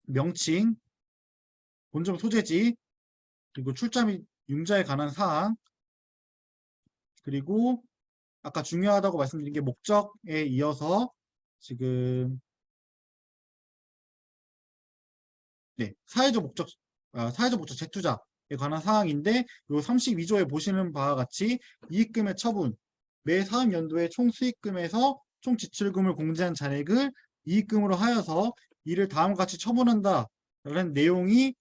명칭, 본점 소재지, 그리고 출자 및 융자에 관한 사항, 그리고 아까 중요하다고 말씀드린 게 목적에 이어서 지금 사회적 목적 재투자에 관한 사항인데, 요 32조에 보시는 바와 같이 이익금의 처분, 매 사업연도의 총 수익금에서 총 지출금을 공제한 잔액을 이익금으로 하여서 이를 다음과 같이 처분한다 라는 내용이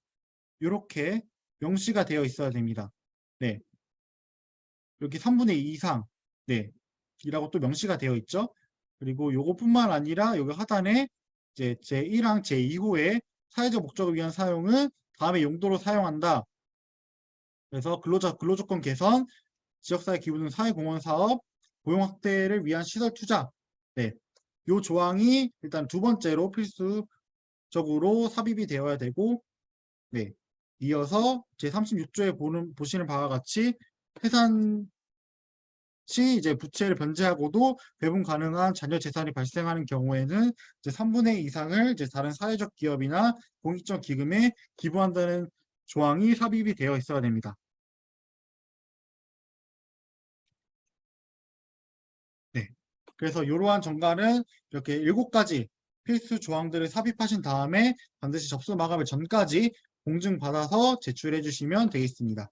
이렇게 명시가 되어 있어야 됩니다. 이렇게 3분의 2 이상, 네, 이라고 또 명시가 되어 있죠. 그리고 요것뿐만 아니라 여기 하단에 이제 제1항 제2호의 사회적 목적을 위한 사용은 다음의 용도로 사용한다. 그래서 근로조건 개선, 지역사회 기부등 사회공헌 사업, 고용 확대를 위한 시설 투자. 네, 요 조항이 일단 두 번째로 필수적으로 삽입이 되어야 되고, 네, 이어서 제36조에 보시는 바와 같이 해산 시 이제 부채를 변제하고도 배분 가능한 잔여 재산이 발생하는 경우에는 이제 3분의 2 이상을 이제 다른 사회적 기업이나 공익적 기금에 기부한다는 조항이 삽입이 되어 있어야 됩니다. 네. 그래서 이러한 정가는 이렇게 7가지 필수 조항들을 삽입하신 다음에 반드시 접수 마감일 전까지 공증받아서 제출해 주시면 되겠습니다.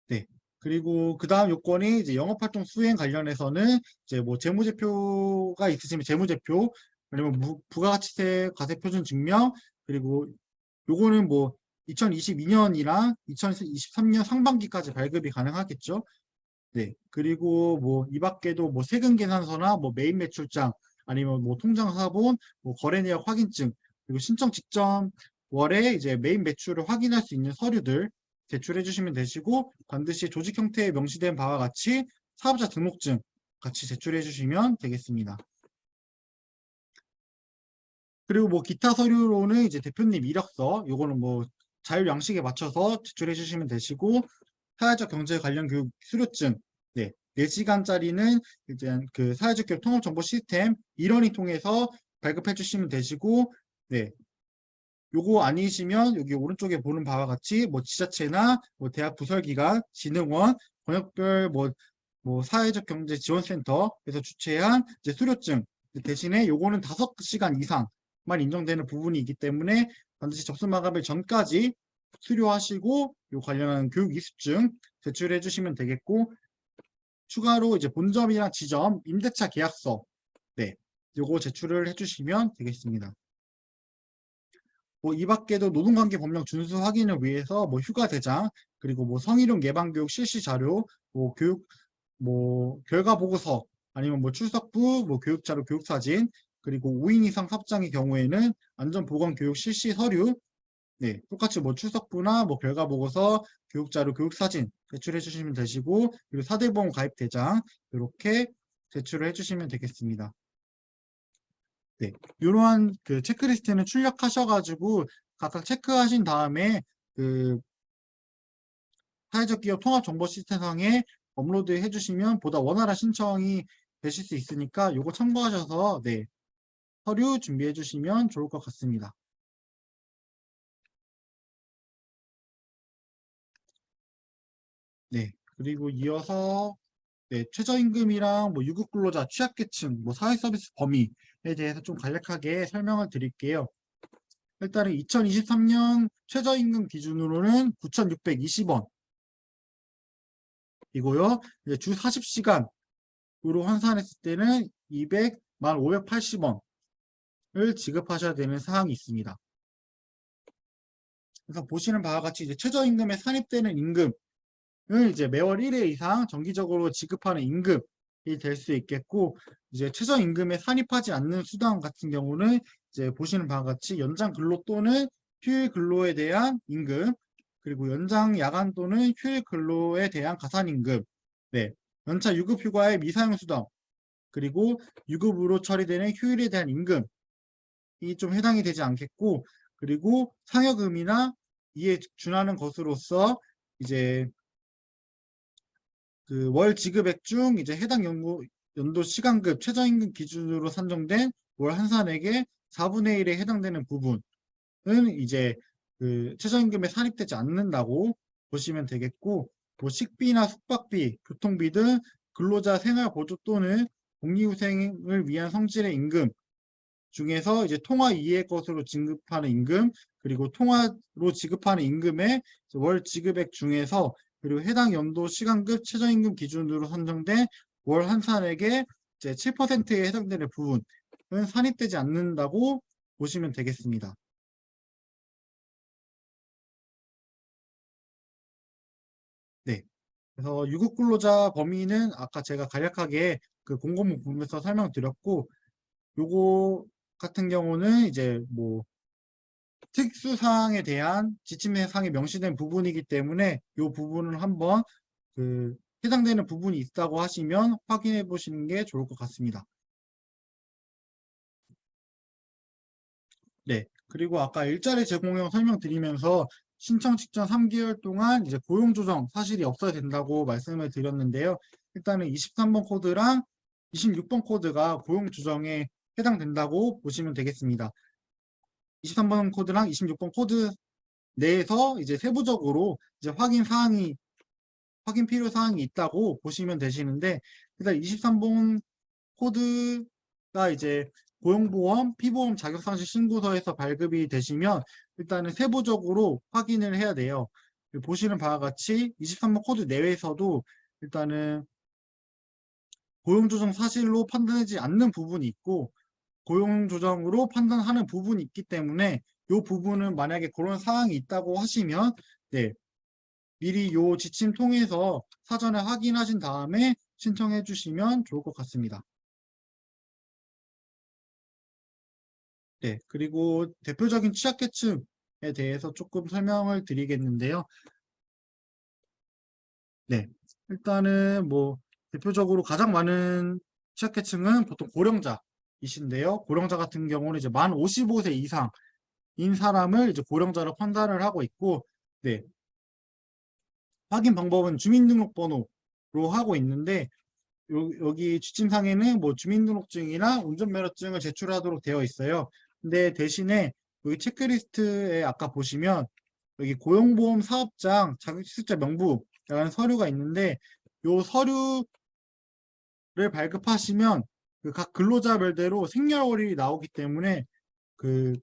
네. 그리고 그 다음 요건이 이제 영업활동 수행 관련해서는 이제 뭐 재무제표가 있으시면 재무제표, 아니면 부가가치세 과세표준 증명, 그리고 요거는 뭐 2022년이랑 2023년 상반기까지 발급이 가능하겠죠. 네. 그리고 뭐 이 밖에도 뭐 세금 계산서나 뭐 매입 매출장, 아니면 뭐 통장 사본, 뭐 거래 내역 확인증, 그리고 신청 직전월에 이제 매입 매출을 확인할 수 있는 서류들 제출해 주시면 되시고, 반드시 조직 형태에 명시된 바와 같이 사업자 등록증 같이 제출해 주시면 되겠습니다. 그리고 뭐 기타 서류로는 이제 대표님 이력서, 요거는 뭐 자율 양식에 맞춰서 제출해 주시면 되시고, 사회적 경제 관련 교육 수료증, 네, 4시간짜리는 이제 그 사회적 기업 통합 정보 시스템 일원이 통해서 발급해 주시면 되시고, 네, 요거 아니시면 여기 오른쪽에 보는 바와 같이 뭐 지자체나 뭐 대학 부설기관, 진흥원, 권역별 뭐 사회적 경제 지원센터에서 주최한 이제 수료증, 대신에 요거는 5시간 이상만 인정되는 부분이 기 때문에 반드시 접수 마감일 전까지 수료하시고 요 관련한 교육 이수증 제출해 주시면 되겠고, 추가로 이제 본점이랑 지점 임대차 계약서, 네, 요거 제출을 해 주시면 되겠습니다. 뭐 이 밖에도 노동관계 법령 준수 확인을 위해서 뭐 휴가 대장, 그리고 뭐 성희롱 예방 교육 실시 자료, 뭐 교육 뭐 결과 보고서, 아니면 뭐 출석부, 뭐 교육 자료, 교육 사진, 그리고 5인 이상 사업장의 경우에는 안전 보건 교육 실시 서류, 네, 똑같이 뭐 출석부나 뭐 결과 보고서, 교육 자료, 교육 사진 제출해 주시면 되시고, 그리고 사대보험 가입 대장 이렇게 제출을 해 주시면 되겠습니다. 네, 이러한 그 체크리스트는 출력하셔가지고 각각 체크하신 다음에 그 사회적 기업 통합 정보 시스템상에 업로드 해주시면 보다 원활한 신청이 되실 수 있으니까 이거 참고하셔서 네, 서류 준비해 주시면 좋을 것 같습니다. 네, 그리고 이어서 네, 최저임금이랑 뭐 유급근로자, 취약계층, 뭐 사회서비스 범위에 대해서 좀 간략하게 설명을 드릴게요. 일단은 2023년 최저임금 기준으로는 9,620원 이고요. 이제 주 40시간으로 환산했을 때는 580원을 지급하셔야 되는 사항이 있습니다. 그래서 보시는 바와 같이 이제 최저임금에 산입되는 임금을 이제 매월 1회 이상 정기적으로 지급하는 임금이 될 수 있겠고, 이제 최저임금에 산입하지 않는 수당 같은 경우는 이제 보시는 바와 같이 연장 근로 또는 휴일 근로에 대한 임금, 그리고 연장 야간 또는 휴일 근로에 대한 가산임금, 네, 연차 유급 휴가의 미사용 수당, 그리고 유급으로 처리되는 휴일에 대한 임금이 좀 해당이 되지 않겠고, 그리고 상여금이나 이에 준하는 것으로서 이제 그 월 지급액 중 이제 해당 연도 시간급 최저임금 기준으로 산정된 월 환산액의 4분의 1에 해당되는 부분은 이제 그 최저임금에 산입되지 않는다고 보시면 되겠고, 뭐 식비나 숙박비, 교통비 등 근로자 생활보조 또는 복리후생을 위한 성질의 임금 중에서 이제 통화 이외의 것으로 지급하는 임금, 그리고 통화로 지급하는 임금의 월 지급액 중에서, 그리고 해당 연도 시간급 최저임금 기준으로 선정된 월 환산액의 이제 7%에 해당되는 부분은 산입되지 않는다고 보시면 되겠습니다. 네. 그래서 유급 근로자 범위는 아까 제가 간략하게 그 공고문 부분에서 설명드렸고, 요거 같은 경우는 이제 뭐 특수사항에 대한 지침사항에 명시된 부분이기 때문에 요 부분을 한번 그 해당되는 부분이 있다고 하시면 확인해 보시는 게 좋을 것 같습니다. 네. 그리고 아까 일자리 제공형 설명드리면서 신청 직전 3개월 동안 이제 고용 조정 사실이 없어야 된다고 말씀을 드렸는데요. 일단은 23번 코드랑 26번 코드가 고용 조정에 해당된다고 보시면 되겠습니다. 23번 코드랑 26번 코드 내에서 이제 세부적으로 이제 확인 필요 사항이 있다고 보시면 되시는데, 일단 23번 코드가 이제 고용보험, 피보험 자격상실 신고서에서 발급이 되시면 일단은 세부적으로 확인을 해야 돼요. 보시는 바와 같이 23번 코드 내외에서도 일단은 고용조정 사실로 판단하지 않는 부분이 있고 고용조정으로 판단하는 부분이 있기 때문에 이 부분은 만약에 그런 사항이 있다고 하시면 네, 미리 요 지침 통해서 사전에 확인하신 다음에 신청해 주시면 좋을 것 같습니다. 네, 그리고 대표적인 취약계층에 대해서 조금 설명을 드리겠는데요. 네, 일단은 뭐 대표적으로 가장 많은 취약계층은 보통 고령자이신데요. 고령자 같은 경우는 이제 만 55세 이상인 사람을 이제 고령자로 판단을 하고 있고, 네, 확인 방법은 주민등록번호로 하고 있는데 여기 지침상에는 뭐 주민등록증이나 운전면허증을 제출하도록 되어 있어요. 근데 대신에 여기 체크리스트에 아까 보시면 여기 고용보험 사업장 자격지식자 명부라는 서류가 있는데 요 서류를 발급하시면 그 각 근로자별대로 생년월일이 나오기 때문에 그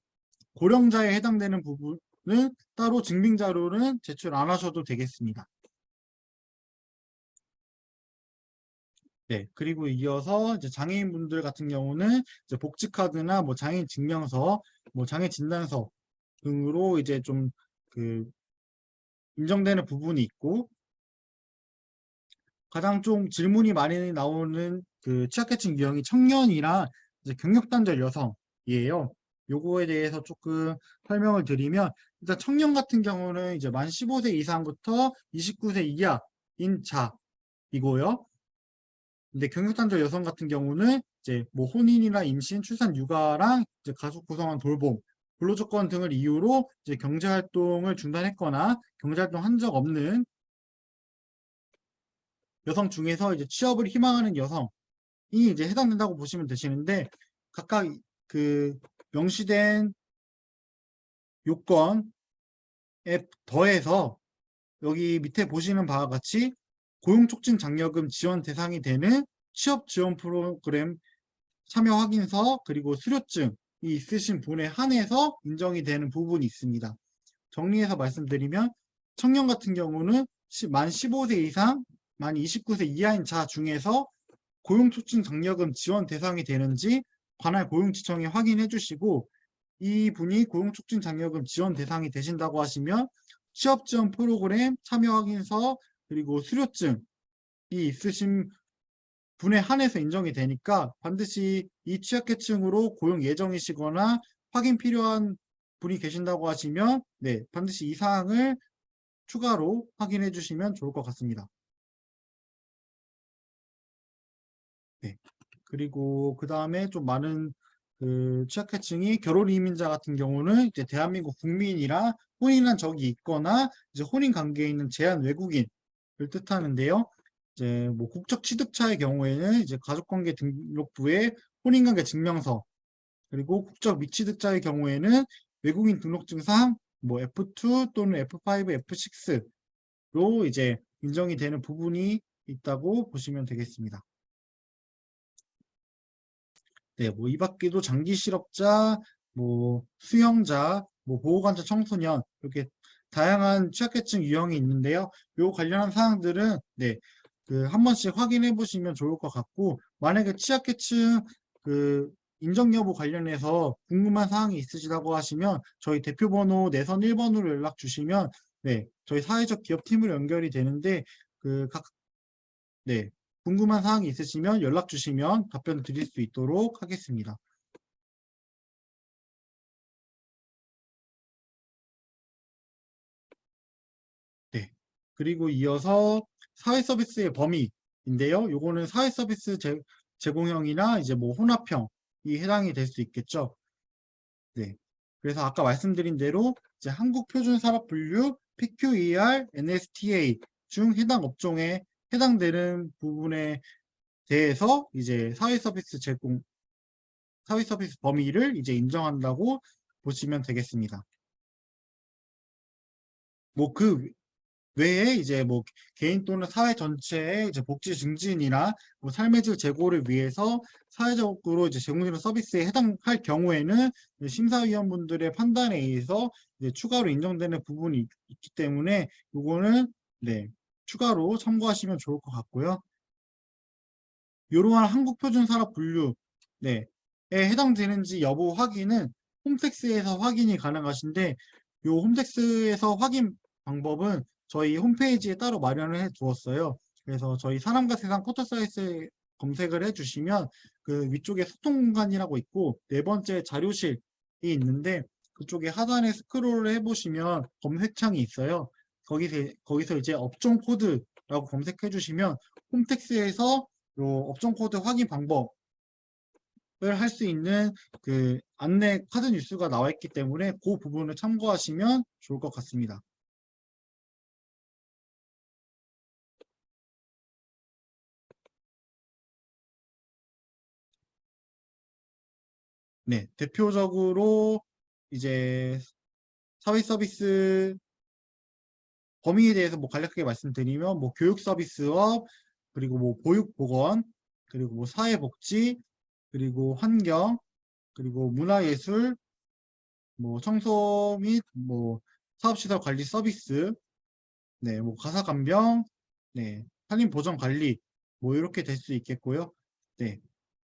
고령자에 해당되는 부분은 따로 증빙자료는 제출 안 하셔도 되겠습니다. 네, 그리고 이어서 이제 장애인분들 같은 경우는 이제 복지카드나 뭐 장애인 증명서, 뭐 장애 진단서 등으로 이제 좀 그 인정되는 부분이 있고 가장 좀 질문이 많이 나오는 그 취약계층 유형이 청년이랑 이제 경력단절 여성이에요. 요거에 대해서 조금 설명을 드리면 일단 청년 같은 경우는 이제 만 15세 이상부터 29세 이하인 자이고요. 근데 경력단절 여성 같은 경우는 이제 뭐 혼인이나 임신, 출산, 육아랑 이제 가족 구성원 돌봄, 근로조건 등을 이유로 이제 경제활동을 중단했거나 경제활동 한 적 없는 여성 중에서 이제 취업을 희망하는 여성이 이제 해당된다고 보시면 되시는데 각각 그 명시된 요건에 더해서 여기 밑에 보시는 바와 같이 고용촉진 장려금 지원 대상이 되는 취업 지원 프로그램 참여 확인서 그리고 수료증이 있으신 분에 한해서 인정이 되는 부분이 있습니다. 정리해서 말씀드리면 청년 같은 경우는 만 15세 이상, 만 29세 이하인 자 중에서 고용촉진 장려금 지원 대상이 되는지 관할 고용지청에 확인해 주시고 이분이 고용촉진 장려금 지원 대상이 되신다고 하시면 취업지원 프로그램 참여 확인서 그리고 수료증이 있으신 분에 한해서 인정이 되니까 반드시 이 취약계층으로 고용 예정이시거나 확인 필요한 분이 계신다고 하시면 네, 반드시 이 사항을 추가로 확인해 주시면 좋을 것 같습니다. 네. 그리고 그 다음에 좀 많은 그 취약계층이 결혼 이민자 같은 경우는 이제 대한민국 국민이랑 혼인한 적이 있거나 이제 혼인 관계에 있는 제한 외국인을 뜻하는데요. 이제 뭐 국적 취득차의 경우에는 이제 가족관계 등록부에 혼인관계 증명서 그리고 국적 미취득자의 경우에는 외국인 등록증상 뭐 F2 또는 F5, F6로 이제 인정이 되는 부분이 있다고 보시면 되겠습니다. 네, 뭐 이 밖에도 장기 실업자, 뭐 수영자, 뭐 보호관찰 청소년 이렇게 다양한 취약계층 유형이 있는데요. 요 관련한 사항들은 네, 그 한 번씩 확인해 보시면 좋을 것 같고 만약에 취약계층 그 인정 여부 관련해서 궁금한 사항이 있으시다고 하시면 저희 대표번호 내선 1번으로 연락 주시면 네, 저희 사회적 기업팀으로 연결이 되는데 네, 궁금한 사항이 있으시면 연락 주시면 답변 드릴 수 있도록 하겠습니다. 네. 그리고 이어서 사회 서비스의 범위인데요. 요거는 사회 서비스 제공형이나 이제 뭐 혼합형이 해당이 될 수 있겠죠. 네. 그래서 아까 말씀드린 대로 이제 한국표준산업분류 PQER, NSTA 중 해당 업종에 해당되는 부분에 대해서 이제 사회 서비스 범위를 이제 인정한다고 보시면 되겠습니다. 뭐그 외에 이제 뭐 개인 또는 사회 전체의 이제 복지 증진이나 뭐 삶의 질 제고를 위해서 사회적으로 이제 제공되는 서비스에 해당할 경우에는 심사위원분들의 판단에 의해서 이제 추가로 인정되는 부분이 있기 때문에 요거는 네, 추가로 참고하시면 좋을 것 같고요. 이러한 한국표준산업 분류 네, 에 해당되는지 여부 확인은 홈택스에서 확인이 가능하신데 요 홈택스에서 확인 방법은 저희 홈페이지에 따로 마련을 해 두었어요. 그래서 저희 사람과 세상 포털 사이트에 검색을 해 주시면 그 위쪽에 소통 공간이라고 있고 네 번째 자료실이 있는데 그쪽에 하단에 스크롤을 해 보시면 검색창이 있어요. 거기서 이제 업종 코드라고 검색해 주시면 홈택스에서 요 업종 코드 확인 방법을 할 수 있는 그 안내 카드 뉴스가 나와 있기 때문에 그 부분을 참고하시면 좋을 것 같습니다. 네, 대표적으로 이제 사회 서비스 범위에 대해서 뭐 간략하게 말씀드리면 뭐 교육 서비스업, 그리고 뭐 보육보건, 그리고 뭐 사회복지, 그리고 환경, 그리고 문화예술, 뭐 청소 및 뭐 사업시설 관리 서비스, 네, 뭐 가사감병, 네, 산림 보전 관리, 뭐 이렇게 될 수 있겠고요. 네,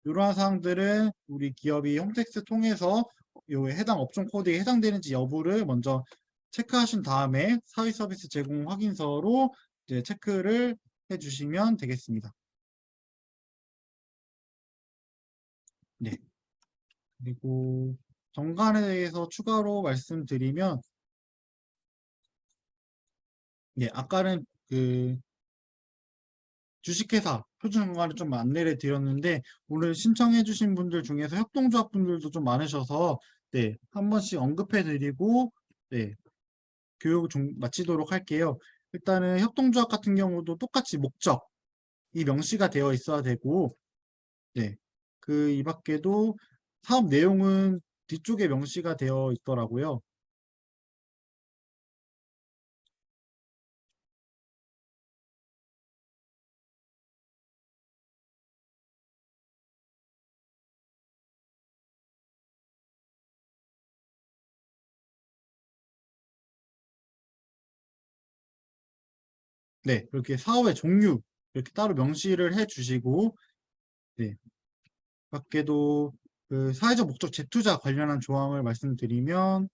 이러한 사항들은 우리 기업이 홈택스 통해서 요 해당 업종 코드에 해당되는지 여부를 먼저 체크하신 다음에 사회 서비스 제공 확인서로 이제 체크를 해주시면 되겠습니다. 네, 그리고 정관에 대해서 추가로 말씀드리면, 네, 아까는 그 주식회사 표준정관을 좀 안내를 드렸는데 오늘 신청해 주신 분들 중에서 협동조합 분들도 좀 많으셔서 네, 한 번씩 언급해 드리고 네, 교육을 좀 마치도록 할게요. 일단은 협동조합 같은 경우도 똑같이 목적이 명시가 되어 있어야 되고 네, 그 이 밖에도 사업 내용은 뒤쪽에 명시가 되어 있더라고요. 네, 이렇게 사업의 종류 이렇게 따로 명시를 해 주시고 네, 밖에도 그 사회적 목적 재투자 관련한 조항을 말씀드리면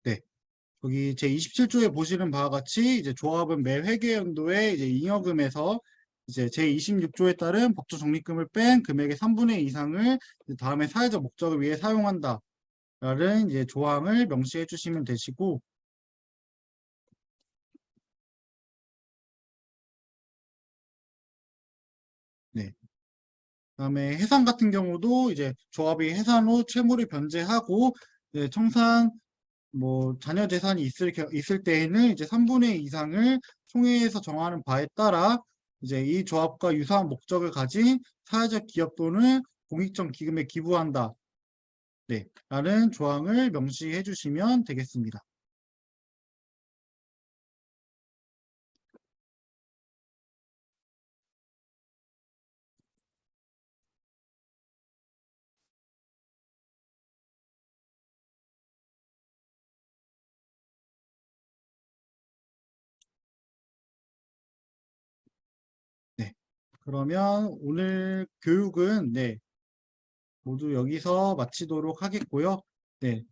네, 거기 제 27조에 보시는 바와 같이 이제 조합은 매 회계연도에 이제 잉여금에서 이제 제 26조에 따른 법정 적립금을 뺀 금액의 3분의 2 이상을 다음에 사회적 목적을 위해 사용한다라는 이제 조항을 명시해 주시면 되시고 네. 그다음에 해산 같은 경우도 이제 조합이 해산 후 채무를 변제하고 이제 청산 뭐 자녀 재산이 있을 때에는 이제 3분의 2 이상을 총회에서 정하는 바에 따라 이제 이 조합과 유사한 목적을 가진 사회적 기업 또는 공익적 기금에 기부한다. 네, 라는 조항을 명시해 주시면 되겠습니다. 네. 그러면 오늘 교육은 네, 모두 여기서 마치도록 하겠고요. 네.